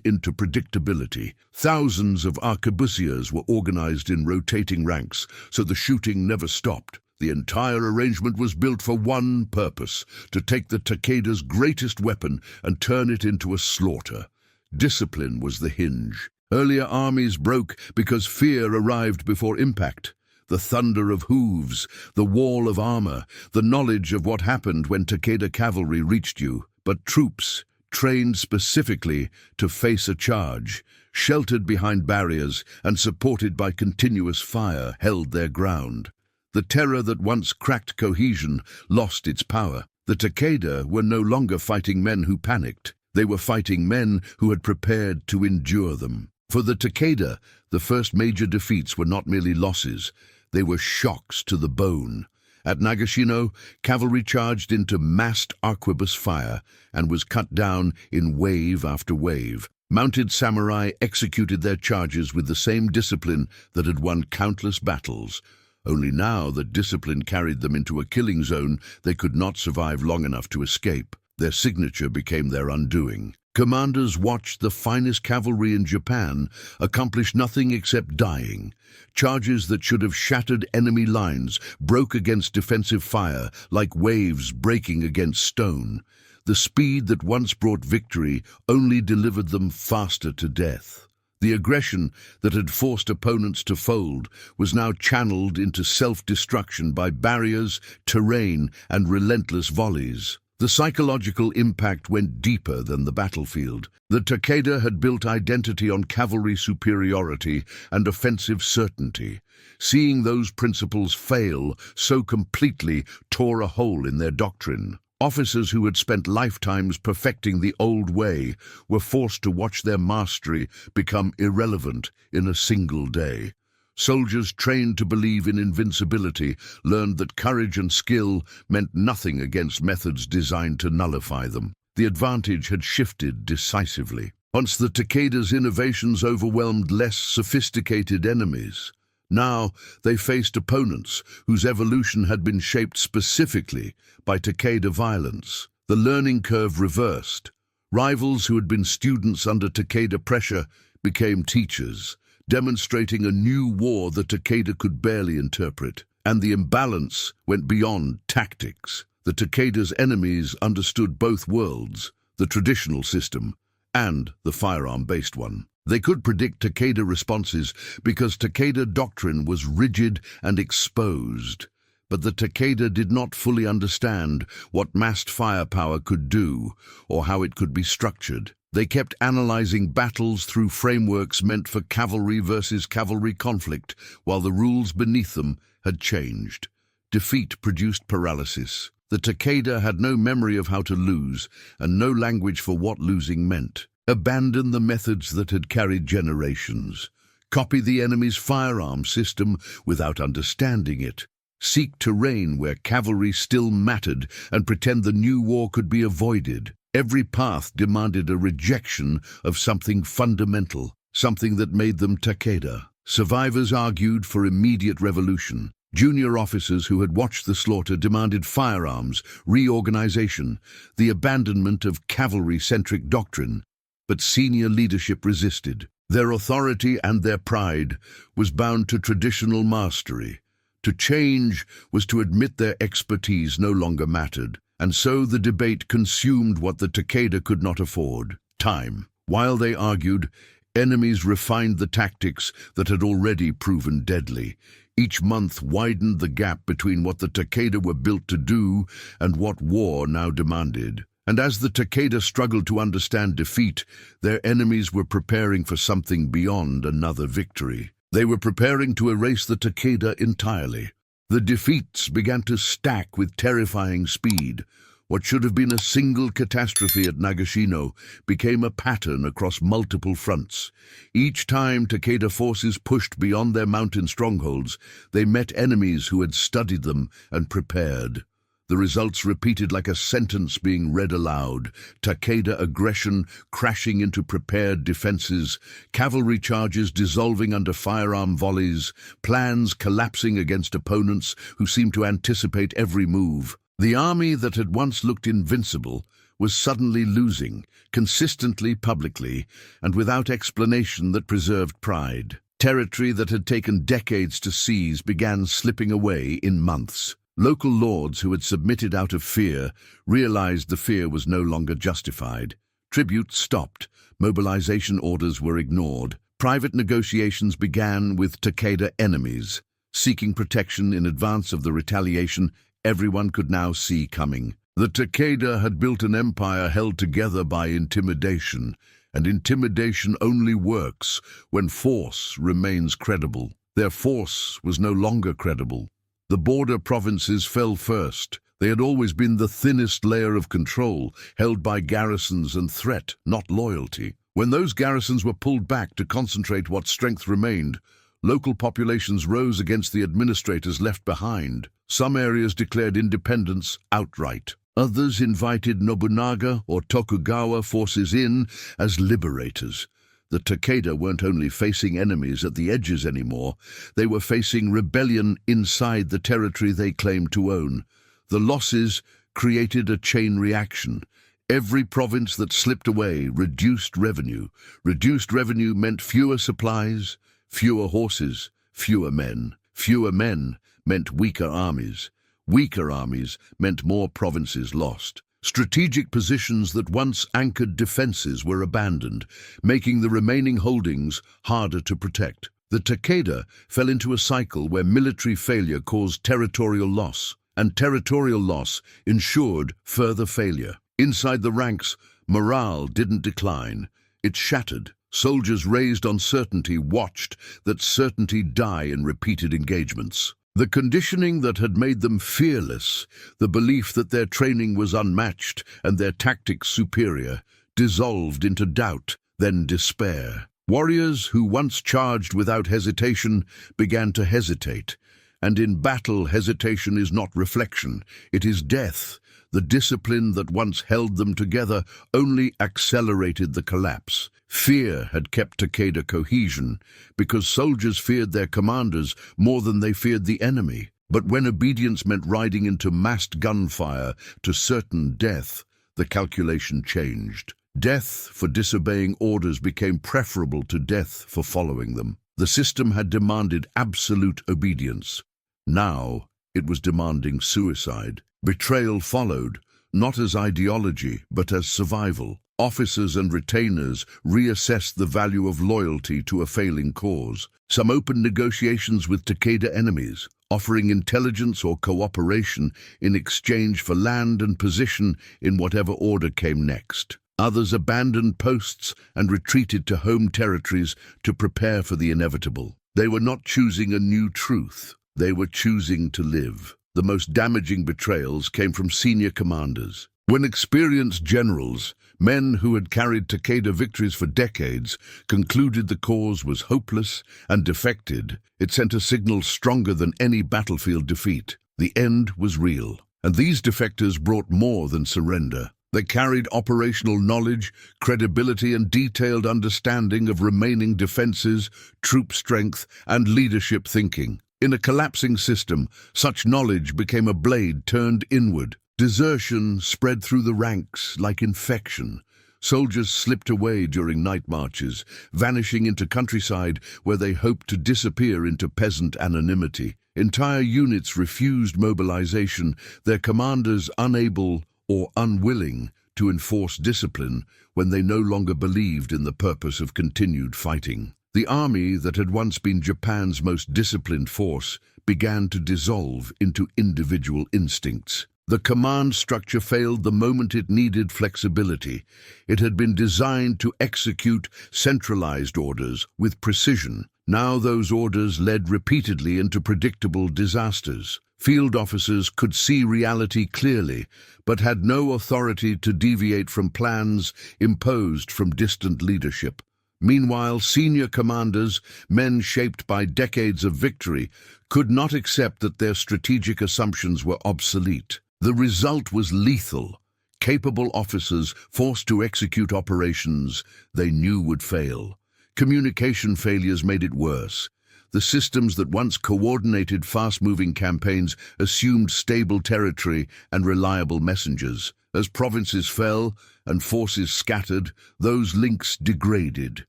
into predictability. Thousands of arquebusiers were organized in rotating ranks, so the shooting never stopped. The entire arrangement was built for one purpose, to take the Takeda's greatest weapon and turn it into a slaughter. Discipline was the hinge. Earlier armies broke because fear arrived before impact. The thunder of hooves, the wall of armor, the knowledge of what happened when Takeda cavalry reached you. But troops, trained specifically to face a charge, sheltered behind barriers and supported by continuous fire, held their ground. The terror that once cracked cohesion lost its power. The Takeda were no longer fighting men who panicked. They were fighting men who had prepared to endure them. For the Takeda, the first major defeats were not merely losses, they were shocks to the bone. At Nagashino, cavalry charged into massed arquebus fire and was cut down in wave after wave. Mounted samurai executed their charges with the same discipline that had won countless battles. Only now that discipline carried them into a killing zone, they could not survive long enough to escape. Their signature became their undoing. Commanders watched the finest cavalry in Japan accomplish nothing except dying. Charges that should have shattered enemy lines broke against defensive fire like waves breaking against stone. The speed that once brought victory only delivered them faster to death. The aggression that had forced opponents to fold was now channeled into self-destruction by barriers, terrain, and relentless volleys. The psychological impact went deeper than the battlefield. The Takeda had built identity on cavalry superiority and offensive certainty. Seeing those principles fail so completely tore a hole in their doctrine. Officers who had spent lifetimes perfecting the old way were forced to watch their mastery become irrelevant in a single day. Soldiers trained to believe in invincibility learned that courage and skill meant nothing against methods designed to nullify them. The advantage had shifted decisively. Once the Takeda's innovations overwhelmed less sophisticated enemies, now they faced opponents whose evolution had been shaped specifically by Takeda violence. The learning curve reversed. Rivals who had been students under Takeda pressure became teachers, demonstrating a new war that Takeda could barely interpret. And the imbalance went beyond tactics. The Takeda's enemies understood both worlds, the traditional system and the firearm-based one. They could predict Takeda responses because Takeda doctrine was rigid and exposed. But the Takeda did not fully understand what massed firepower could do or how it could be structured. They kept analyzing battles through frameworks meant for cavalry versus cavalry conflict, while the rules beneath them had changed. Defeat produced paralysis. The Takeda had no memory of how to lose and no language for what losing meant. Abandon the methods that had carried generations. Copy the enemy's firearm system without understanding it. Seek terrain where cavalry still mattered and pretend the new war could be avoided. Every path demanded a rejection of something fundamental, something that made them Takeda. Survivors argued for immediate revolution. Junior officers who had watched the slaughter demanded firearms, reorganization, the abandonment of cavalry-centric doctrine. But senior leadership resisted. Their authority and their pride was bound to traditional mastery. To change was to admit their expertise no longer mattered. And so the debate consumed what the Takeda could not afford: time. While they argued, enemies refined the tactics that had already proven deadly. Each month widened the gap between what the Takeda were built to do and what war now demanded. And as the Takeda struggled to understand defeat, their enemies were preparing for something beyond another victory. They were preparing to erase the Takeda entirely. The defeats began to stack with terrifying speed. What should have been a single catastrophe at Nagashino became a pattern across multiple fronts. Each time Takeda forces pushed beyond their mountain strongholds, they met enemies who had studied them and prepared. The results repeated like a sentence being read aloud: Takeda aggression crashing into prepared defenses, cavalry charges dissolving under firearm volleys, plans collapsing against opponents who seemed to anticipate every move. The army that had once looked invincible was suddenly losing, consistently, publicly, and without explanation that preserved pride. Territory that had taken decades to seize began slipping away in months. Local lords who had submitted out of fear realized the fear was no longer justified. Tribute stopped. Mobilization orders were ignored. Private negotiations began with Takeda enemies. Seeking protection in advance of the retaliation everyone could now see coming. The Takeda had built an empire held together by intimidation, and intimidation only works when force remains credible. Their force was no longer credible. The border provinces fell first. They had always been the thinnest layer of control, held by garrisons and threat, not loyalty. When those garrisons were pulled back to concentrate what strength remained, local populations rose against the administrators left behind. Some areas declared independence outright. Others invited Nobunaga or Tokugawa forces in as liberators. The Takeda weren't only facing enemies at the edges anymore, they were facing rebellion inside the territory they claimed to own. The losses created a chain reaction. Every province that slipped away reduced revenue. Reduced revenue meant fewer supplies, fewer horses, fewer men. Fewer men meant weaker armies. Weaker armies meant more provinces lost. Strategic positions that once anchored defenses were abandoned, making the remaining holdings harder to protect. The Takeda fell into a cycle where military failure caused territorial loss, and territorial loss ensured further failure. Inside the ranks, morale didn't decline, it shattered. Soldiers raised on certainty watched that certainty die in repeated engagements. The conditioning that had made them fearless, the belief that their training was unmatched and their tactics superior, dissolved into doubt, then despair. Warriors who once charged without hesitation began to hesitate. And in battle, hesitation is not reflection, it is death. The discipline that once held them together only accelerated the collapse. Fear had kept Takeda cohesion, because soldiers feared their commanders more than they feared the enemy. But when obedience meant riding into massed gunfire to certain death, the calculation changed. Death for disobeying orders became preferable to death for following them. The system had demanded absolute obedience. Now it was demanding suicide. Betrayal followed, not as ideology, but as survival. Officers and retainers reassessed the value of loyalty to a failing cause. Some opened negotiations with Takeda enemies, offering intelligence or cooperation in exchange for land and position in whatever order came next. Others abandoned posts and retreated to home territories to prepare for the inevitable. They were not choosing a new truth. They were choosing to live. The most damaging betrayals came from senior commanders. When experienced generals, men who had carried Takeda victories for decades, concluded the cause was hopeless and defected, it sent a signal stronger than any battlefield defeat. The end was real. And these defectors brought more than surrender. They carried operational knowledge, credibility, and detailed understanding of remaining defenses, troop strength, and leadership thinking. In a collapsing system, such knowledge became a blade turned inward. Desertion spread through the ranks like infection. Soldiers slipped away during night marches, vanishing into countryside where they hoped to disappear into peasant anonymity. Entire units refused mobilization, their commanders unable or unwilling to enforce discipline when they no longer believed in the purpose of continued fighting. The army that had once been Japan's most disciplined force began to dissolve into individual instincts. The command structure failed the moment it needed flexibility. It had been designed to execute centralized orders with precision. Now those orders led repeatedly into predictable disasters. Field officers could see reality clearly, but had no authority to deviate from plans imposed from distant leadership. Meanwhile, senior commanders, men shaped by decades of victory, could not accept that their strategic assumptions were obsolete. The result was lethal. Capable officers forced to execute operations they knew would fail. Communication failures made it worse. The systems that once coordinated fast-moving campaigns assumed stable territory and reliable messengers. As provinces fell and forces scattered, those links degraded.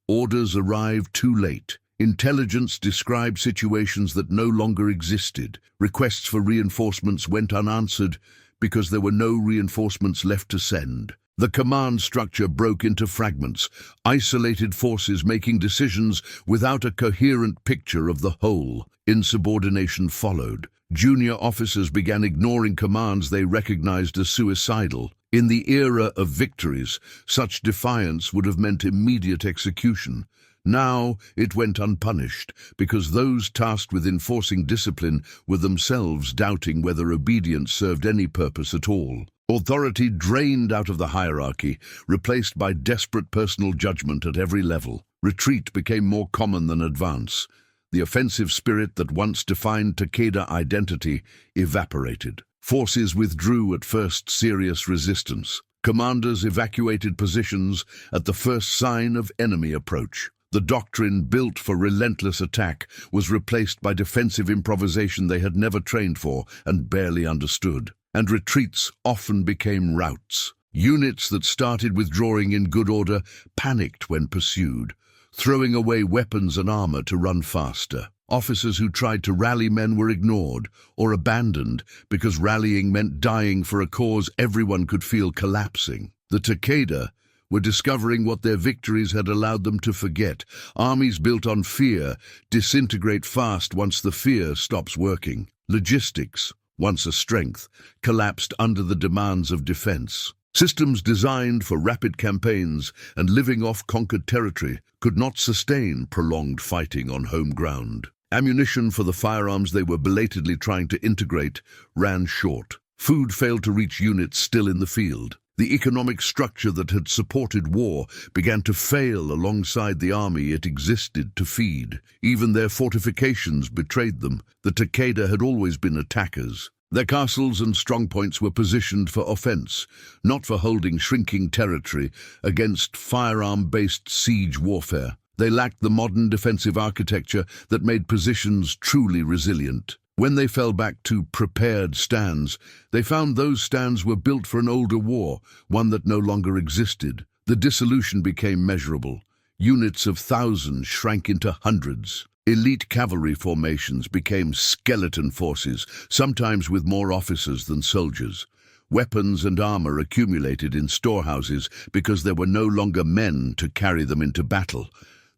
Orders arrived too late. Intelligence described situations that no longer existed. Requests for reinforcements went unanswered because there were no reinforcements left to send. The command structure broke into fragments, isolated forces making decisions without a coherent picture of the whole. Insubordination followed. Junior officers began ignoring commands they recognized as suicidal. In the era of victories, such defiance would have meant immediate execution. Now it went unpunished, because those tasked with enforcing discipline were themselves doubting whether obedience served any purpose at all. Authority drained out of the hierarchy, replaced by desperate personal judgment at every level. Retreat became more common than advance. The offensive spirit that once defined Takeda identity evaporated. Forces withdrew at first serious resistance. Commanders evacuated positions at the first sign of enemy approach. The doctrine built for relentless attack was replaced by defensive improvisation they had never trained for and barely understood. And retreats often became routs. Units that started withdrawing in good order panicked when pursued, throwing away weapons and armor to run faster. Officers who tried to rally men were ignored or abandoned because rallying meant dying for a cause everyone could feel collapsing. The Takeda were discovering what their victories had allowed them to forget. Armies built on fear disintegrate fast once the fear stops working. Logistics, once a strength, collapsed under the demands of defense. Systems designed for rapid campaigns and living off conquered territory could not sustain prolonged fighting on home ground. Ammunition for the firearms they were belatedly trying to integrate ran short. Food failed to reach units still in the field. The economic structure that had supported war began to fail alongside the army it existed to feed. Even their fortifications betrayed them. The Takeda had always been attackers. Their castles and strongpoints were positioned for offense, not for holding shrinking territory against firearm-based siege warfare. They lacked the modern defensive architecture that made positions truly resilient. When they fell back to prepared stands, they found those stands were built for an older war, one that no longer existed. The dissolution became measurable. Units of thousands shrank into hundreds. Elite cavalry formations became skeleton forces, sometimes with more officers than soldiers. Weapons and armor accumulated in storehouses because there were no longer men to carry them into battle.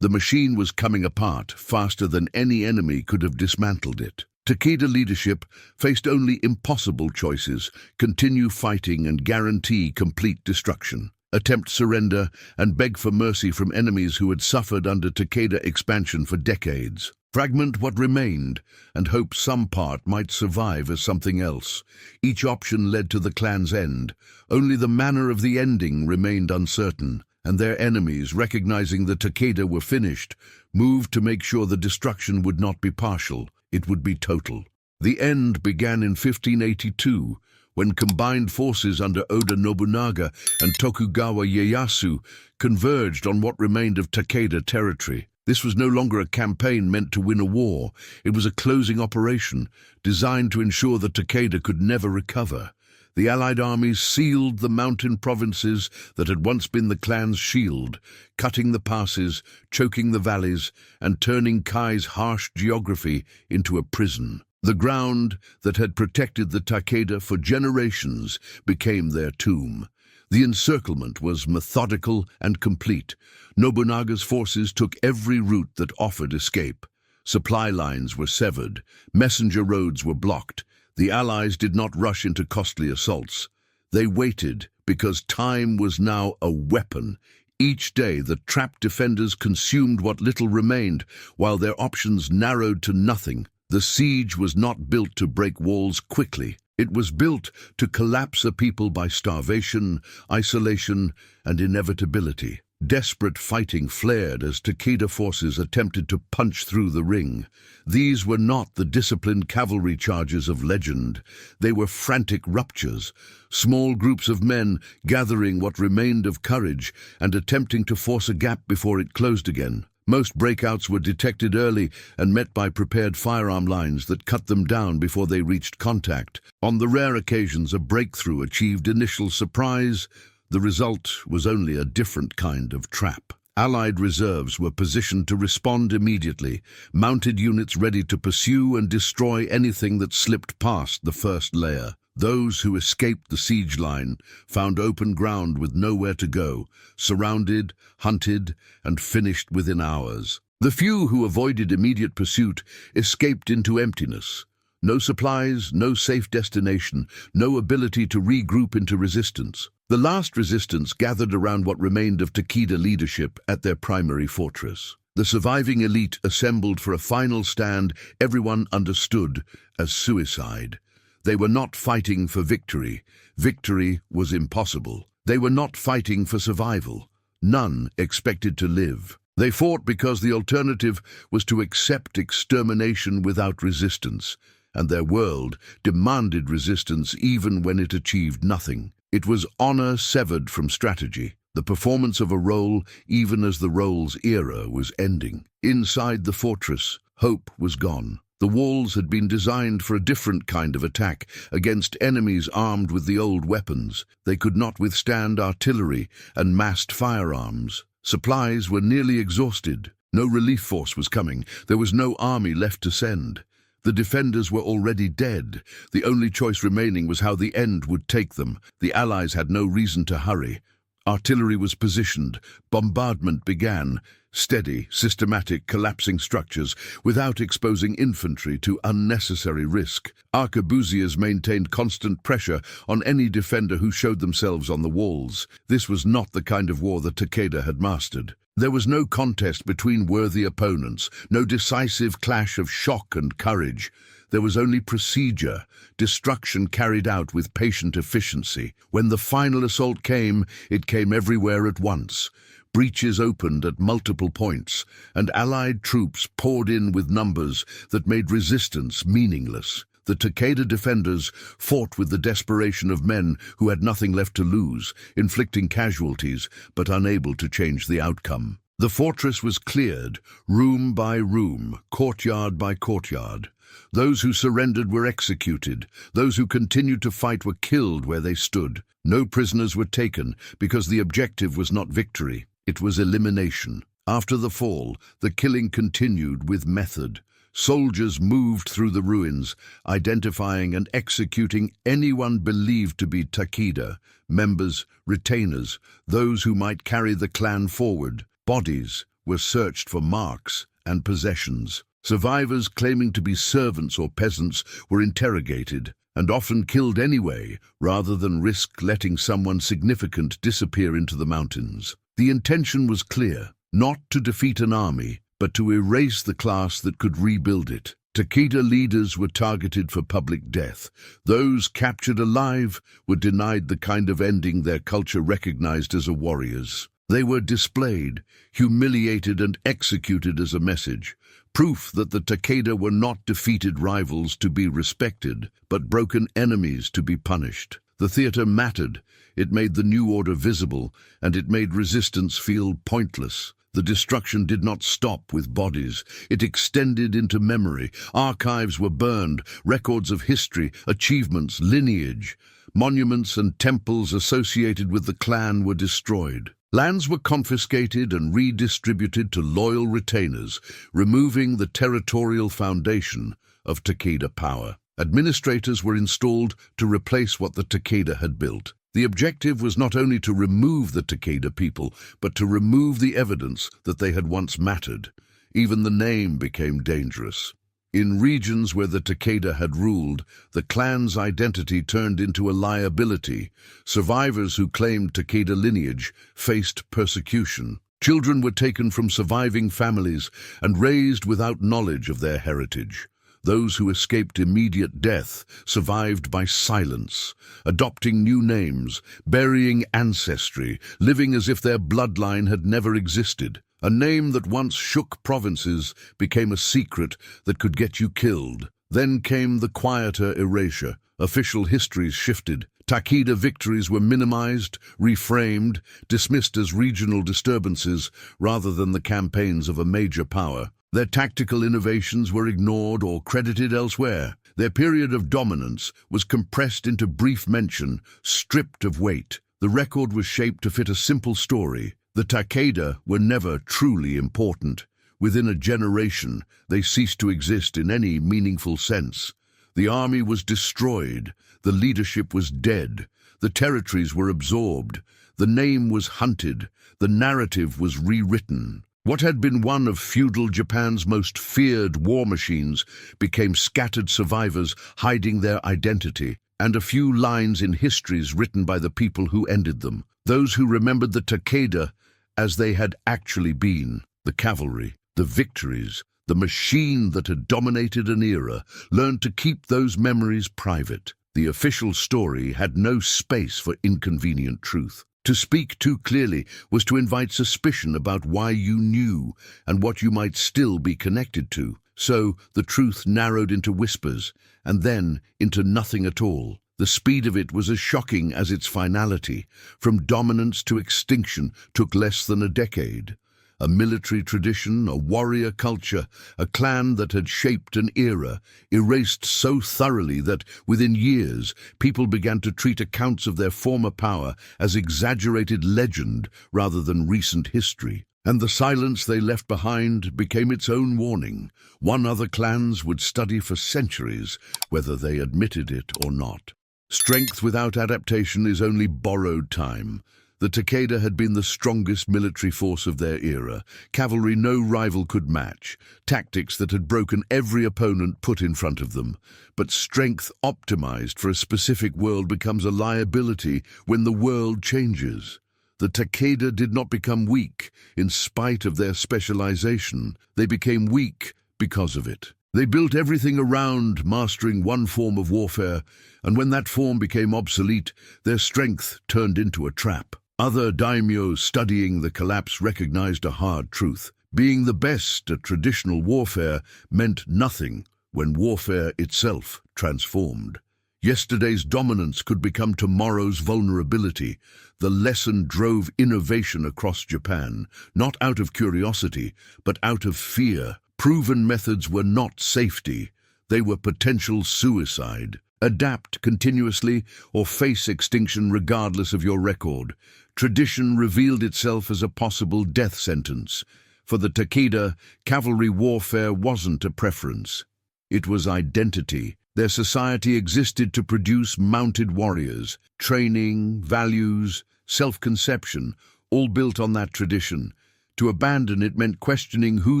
The machine was coming apart faster than any enemy could have dismantled it. Takeda leadership faced only impossible choices: continue fighting and guarantee complete destruction, attempt surrender and beg for mercy from enemies who had suffered under Takeda expansion for decades, fragment what remained and hope some part might survive as something else. Each option led to the clan's end. Only the manner of the ending remained uncertain, and their enemies, recognizing the Takeda were finished, moved to make sure the destruction would not be partial. It would be total. The end began in 1582, when combined forces under Oda Nobunaga and Tokugawa Ieyasu converged on what remained of Takeda territory. This was no longer a campaign meant to win a war. It was a closing operation, designed to ensure that Takeda could never recover. The Allied armies sealed the mountain provinces that had once been the clan's shield, cutting the passes, choking the valleys, and turning Kai's harsh geography into a prison. The ground that had protected the Takeda for generations became their tomb. The encirclement was methodical and complete. Nobunaga's forces took every route that offered escape. Supply lines were severed, messenger roads were blocked. The Allies did not rush into costly assaults. They waited because time was now a weapon. Each day the trapped defenders consumed what little remained, while their options narrowed to nothing. The siege was not built to break walls quickly. It was built to collapse a people by starvation, isolation, and inevitability. Desperate fighting flared as Takeda forces attempted to punch through the ring. These were not the disciplined cavalry charges of legend. They were frantic ruptures, small groups of men gathering what remained of courage and attempting to force a gap before it closed again. Most breakouts were detected early and met by prepared firearm lines that cut them down before they reached contact. On the rare occasions a breakthrough achieved initial surprise, the result was only a different kind of trap. Allied reserves were positioned to respond immediately, mounted units ready to pursue and destroy anything that slipped past the first layer. Those who escaped the siege line found open ground with nowhere to go, surrounded, hunted, and finished within hours. The few who avoided immediate pursuit escaped into emptiness. No supplies, no safe destination, no ability to regroup into resistance. The last resistance gathered around what remained of Takeda leadership at their primary fortress. The surviving elite assembled for a final stand everyone understood as suicide. They were not fighting for victory. Victory was impossible. They were not fighting for survival. None expected to live. They fought because the alternative was to accept extermination without resistance, and their world demanded resistance even when it achieved nothing. It was honor severed from strategy, the performance of a role even as the role's era was ending. Inside the fortress, hope was gone. The walls had been designed for a different kind of attack, against enemies armed with the old weapons. They could not withstand artillery and massed firearms. Supplies were nearly exhausted. No relief force was coming. There was no army left to send. The defenders were already dead. The only choice remaining was how the end would take them. The Allies had no reason to hurry. Artillery was positioned, bombardment began, steady, systematic, collapsing structures without exposing infantry to unnecessary risk. Arquebusiers maintained constant pressure on any defender who showed themselves on the walls. This was not the kind of war that Takeda had mastered. There was no contest between worthy opponents, no decisive clash of shock and courage. There was only procedure, destruction carried out with patient efficiency. When the final assault came, it came everywhere at once. Breaches opened at multiple points, and Allied troops poured in with numbers that made resistance meaningless. The Takeda defenders fought with the desperation of men who had nothing left to lose, inflicting casualties but unable to change the outcome. The fortress was cleared, room by room, courtyard by courtyard. Those who surrendered were executed. Those who continued to fight were killed where they stood. No prisoners were taken because the objective was not victory. It was elimination. After the fall, the killing continued with method. Soldiers moved through the ruins, identifying and executing anyone believed to be Takeda, members, retainers, those who might carry the clan forward. Bodies were searched for marks and possessions. Survivors claiming to be servants or peasants were interrogated and often killed anyway, rather than risk letting someone significant disappear into the mountains. The intention was clear, not to defeat an army, but to erase the class that could rebuild it. Takeda leaders were targeted for public death. Those captured alive were denied the kind of ending their culture recognized as a warrior's. They were displayed, humiliated and executed as a message, proof that the Takeda were not defeated rivals to be respected, but broken enemies to be punished. The theater mattered. It made the new order visible, and it made resistance feel pointless. The destruction did not stop with bodies. It extended into memory. Archives were burned, records of history, achievements, lineage. Monuments and temples associated with the clan were destroyed. Lands were confiscated and redistributed to loyal retainers, removing the territorial foundation of Takeda power. Administrators were installed to replace what the Takeda had built. The objective was not only to remove the Takeda people, but to remove the evidence that they had once mattered. Even the name became dangerous. In regions where the Takeda had ruled, the clan's identity turned into a liability. Survivors who claimed Takeda lineage faced persecution. Children were taken from surviving families and raised without knowledge of their heritage. Those who escaped immediate death survived by silence, adopting new names, burying ancestry, living as if their bloodline had never existed. A name that once shook provinces became a secret that could get you killed. Then came the quieter erasure. Official histories shifted. Takeda victories were minimized, reframed, dismissed as regional disturbances rather than the campaigns of a major power. Their tactical innovations were ignored or credited elsewhere. Their period of dominance was compressed into brief mention, stripped of weight. The record was shaped to fit a simple story. The Takeda were never truly important. Within a generation, they ceased to exist in any meaningful sense. The army was destroyed, the leadership was dead, the territories were absorbed, the name was hunted, the narrative was rewritten. What had been one of feudal Japan's most feared war machines became scattered survivors hiding their identity, and a few lines in histories written by the people who ended them. Those who remembered the Takeda as they had actually been, the cavalry, the victories, the machine that had dominated an era, learned to keep those memories private. The official story had no space for inconvenient truth. To speak too clearly was to invite suspicion about why you knew and what you might still be connected to. So the truth narrowed into whispers, and then into nothing at all. The speed of it was as shocking as its finality. From dominance to extinction took less than a decade. A military tradition, a warrior culture, a clan that had shaped an era, erased so thoroughly that, within years, people began to treat accounts of their former power as exaggerated legend rather than recent history. And the silence they left behind became its own warning. One other clans would study for centuries, whether they admitted it or not. Strength without adaptation is only borrowed time. The Takeda had been the strongest military force of their era, cavalry no rival could match, tactics that had broken every opponent put in front of them. But strength optimized for a specific world becomes a liability when the world changes. The Takeda did not become weak in spite of their specialization. They became weak because of it. They built everything around mastering one form of warfare, and when that form became obsolete, their strength turned into a trap. Other daimyo studying the collapse recognized a hard truth. Being the best at traditional warfare meant nothing when warfare itself transformed. Yesterday's dominance could become tomorrow's vulnerability. The lesson drove innovation across Japan, not out of curiosity, but out of fear. Proven methods were not safety, they were potential suicide. Adapt continuously or face extinction regardless of your record. Tradition revealed itself as a possible death sentence. For the Takeda, cavalry warfare wasn't a preference. It was identity. Their society existed to produce mounted warriors. Training, values, self-conception, all built on that tradition. To abandon it meant questioning who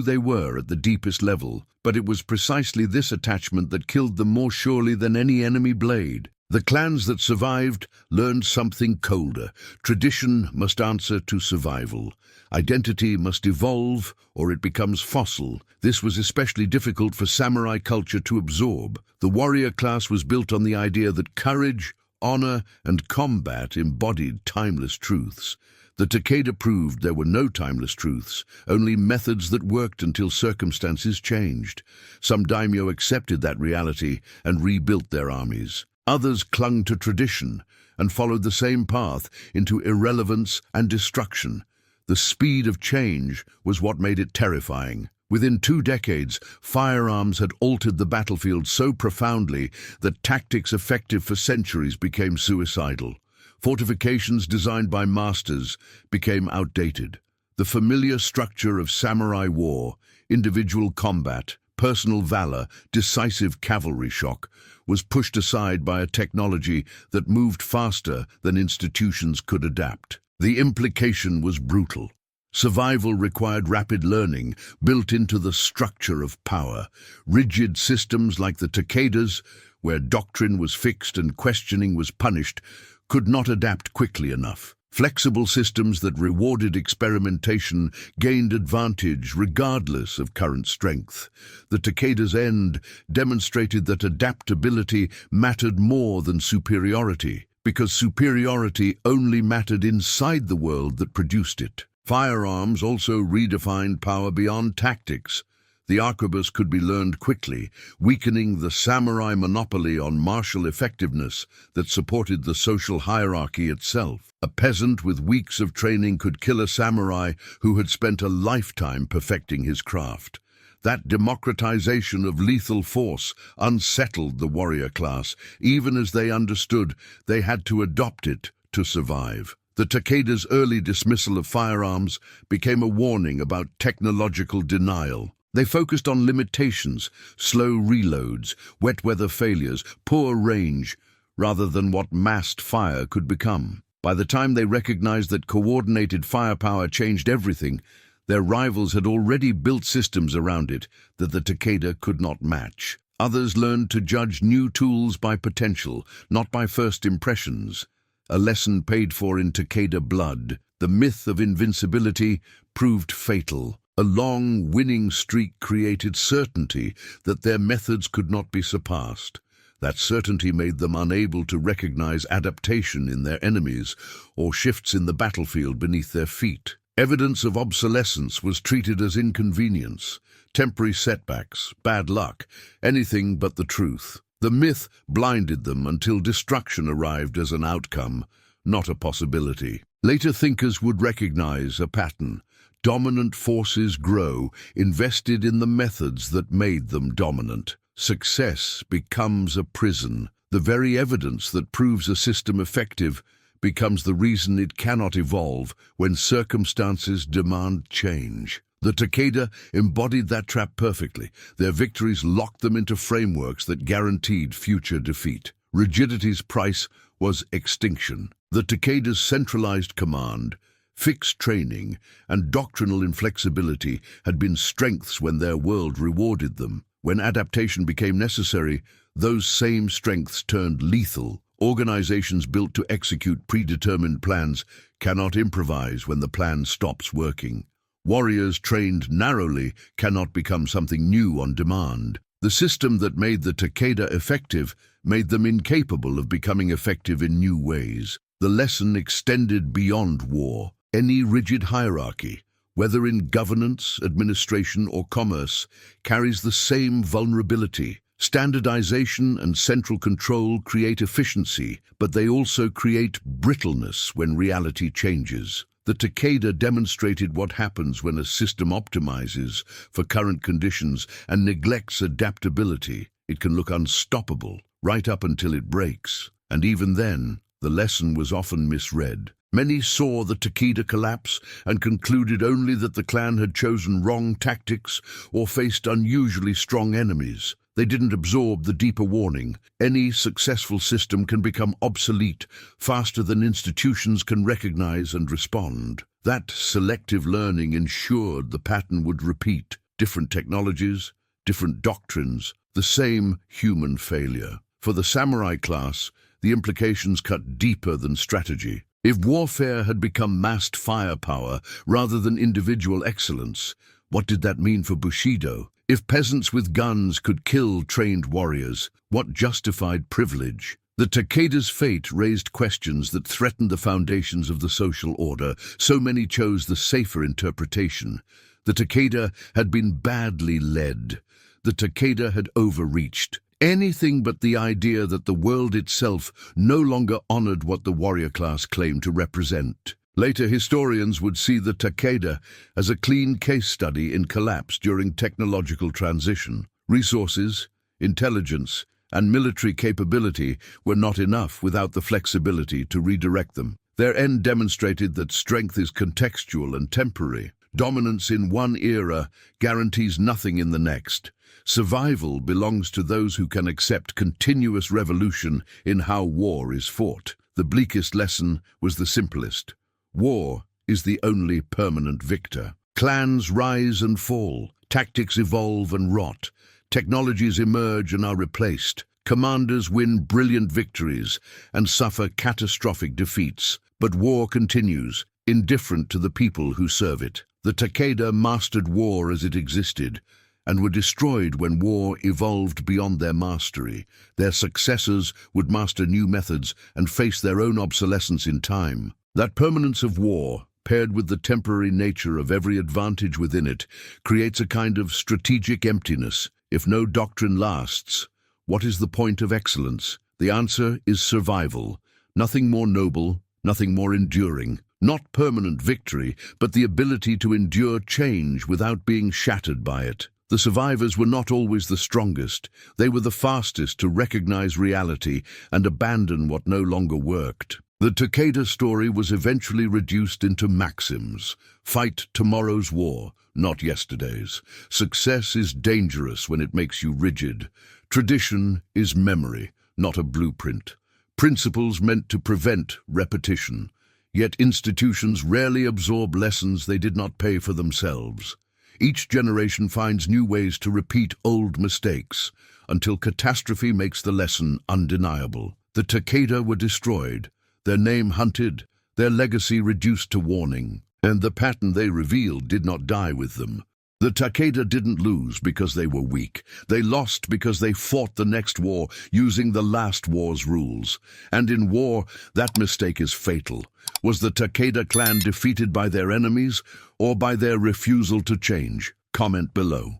they were at the deepest level, but it was precisely this attachment that killed them more surely than any enemy blade. The clans that survived learned something colder. Tradition must answer to survival. Identity must evolve, or it becomes fossil. This was especially difficult for samurai culture to absorb. The warrior class was built on the idea that courage, honor, and combat embodied timeless truths. The Takeda proved there were no timeless truths, only methods that worked until circumstances changed. Some daimyo accepted that reality and rebuilt their armies. Others clung to tradition and followed the same path into irrelevance and destruction. The speed of change was what made it terrifying. Within 2 decades, firearms had altered the battlefield so profoundly that tactics effective for centuries became suicidal. Fortifications designed by masters became outdated. The familiar structure of samurai war, individual combat, personal valor, decisive cavalry shock, was pushed aside by a technology that moved faster than institutions could adapt. The implication was brutal. Survival required rapid learning built into the structure of power. Rigid systems like the Takeda's, where doctrine was fixed and questioning was punished, could not adapt quickly enough. Flexible systems that rewarded experimentation gained advantage regardless of current strength. The Takeda's end demonstrated that adaptability mattered more than superiority, because superiority only mattered inside the world that produced it. Firearms also redefined power beyond tactics. The arquebus could be learned quickly, weakening the samurai monopoly on martial effectiveness that supported the social hierarchy itself. A peasant with weeks of training could kill a samurai who had spent a lifetime perfecting his craft. That democratization of lethal force unsettled the warrior class, even as they understood they had to adopt it to survive. The Takeda's early dismissal of firearms became a warning about technological denial. They focused on limitations, slow reloads, wet weather failures, poor range, rather than what massed fire could become. By the time they recognized that coordinated firepower changed everything, their rivals had already built systems around it that the Takeda could not match. Others learned to judge new tools by potential, not by first impressions. A lesson paid for in Takeda blood. The myth of invincibility proved fatal. A long, winning streak created certainty that their methods could not be surpassed. That certainty made them unable to recognize adaptation in their enemies or shifts in the battlefield beneath their feet. Evidence of obsolescence was treated as inconvenience, temporary setbacks, bad luck, anything but the truth. The myth blinded them until destruction arrived as an outcome, not a possibility. Later thinkers would recognize a pattern. Dominant forces grow, invested in the methods that made them dominant. Success becomes a prison. The very evidence that proves a system effective becomes the reason it cannot evolve when circumstances demand change. The Takeda embodied that trap perfectly. Their victories locked them into frameworks that guaranteed future defeat. Rigidity's price was extinction. The Takeda's centralized command, fixed training, and doctrinal inflexibility had been strengths when their world rewarded them. When adaptation became necessary, those same strengths turned lethal. Organizations built to execute predetermined plans cannot improvise when the plan stops working. Warriors trained narrowly cannot become something new on demand. The system that made the Takeda effective made them incapable of becoming effective in new ways. The lesson extended beyond war. Any rigid hierarchy, whether in governance, administration, or commerce, carries the same vulnerability. Standardization and central control create efficiency, but they also create brittleness when reality changes. The Takeda demonstrated what happens when a system optimizes for current conditions and neglects adaptability. It can look unstoppable, right up until it breaks. And even then, the lesson was often misread. Many saw the Takeda collapse and concluded only that the clan had chosen wrong tactics or faced unusually strong enemies. They didn't absorb the deeper warning. Any successful system can become obsolete faster than institutions can recognize and respond. That selective learning ensured the pattern would repeat. Different technologies, different doctrines, the same human failure. For the samurai class, the implications cut deeper than strategy. If warfare had become massed firepower rather than individual excellence, what did that mean for Bushido? If peasants with guns could kill trained warriors, what justified privilege? The Takeda's fate raised questions that threatened the foundations of the social order. So many chose the safer interpretation. The Takeda had been badly led. The Takeda had overreached. Anything but the idea that the world itself no longer honored what the warrior class claimed to represent. Later historians would see the Takeda as a clean case study in collapse during technological transition. Resources, intelligence, and military capability were not enough without the flexibility to redirect them. Their end demonstrated that strength is contextual and temporary. Dominance in one era guarantees nothing in the next. Survival belongs to those who can accept continuous revolution in how war is fought. The bleakest lesson was the simplest. War is the only permanent victor. Clans rise and fall. Tactics evolve and rot. Technologies emerge and are replaced. Commanders win brilliant victories and suffer catastrophic defeats. But war continues, indifferent to the people who serve it. The Takeda mastered war as it existed, and were destroyed when war evolved beyond their mastery. Their successors would master new methods and face their own obsolescence in time. That permanence of war, paired with the temporary nature of every advantage within it, creates a kind of strategic emptiness. If no doctrine lasts, what is the point of excellence? The answer is survival. Nothing more noble, nothing more enduring. Not permanent victory, but the ability to endure change without being shattered by it. The survivors were not always the strongest. They were the fastest to recognize reality and abandon what no longer worked. The Takeda story was eventually reduced into maxims. Fight tomorrow's war, not yesterday's. Success is dangerous when it makes you rigid. Tradition is memory, not a blueprint. Principles meant to prevent repetition. Yet institutions rarely absorb lessons they did not pay for themselves. Each generation finds new ways to repeat old mistakes, until catastrophe makes the lesson undeniable. The Takeda were destroyed, their name hunted, their legacy reduced to warning, and the pattern they revealed did not die with them. The Takeda didn't lose because they were weak. They lost because they fought the next war using the last war's rules. And in war, that mistake is fatal. Was the Takeda clan defeated by their enemies or by their refusal to change? Comment below.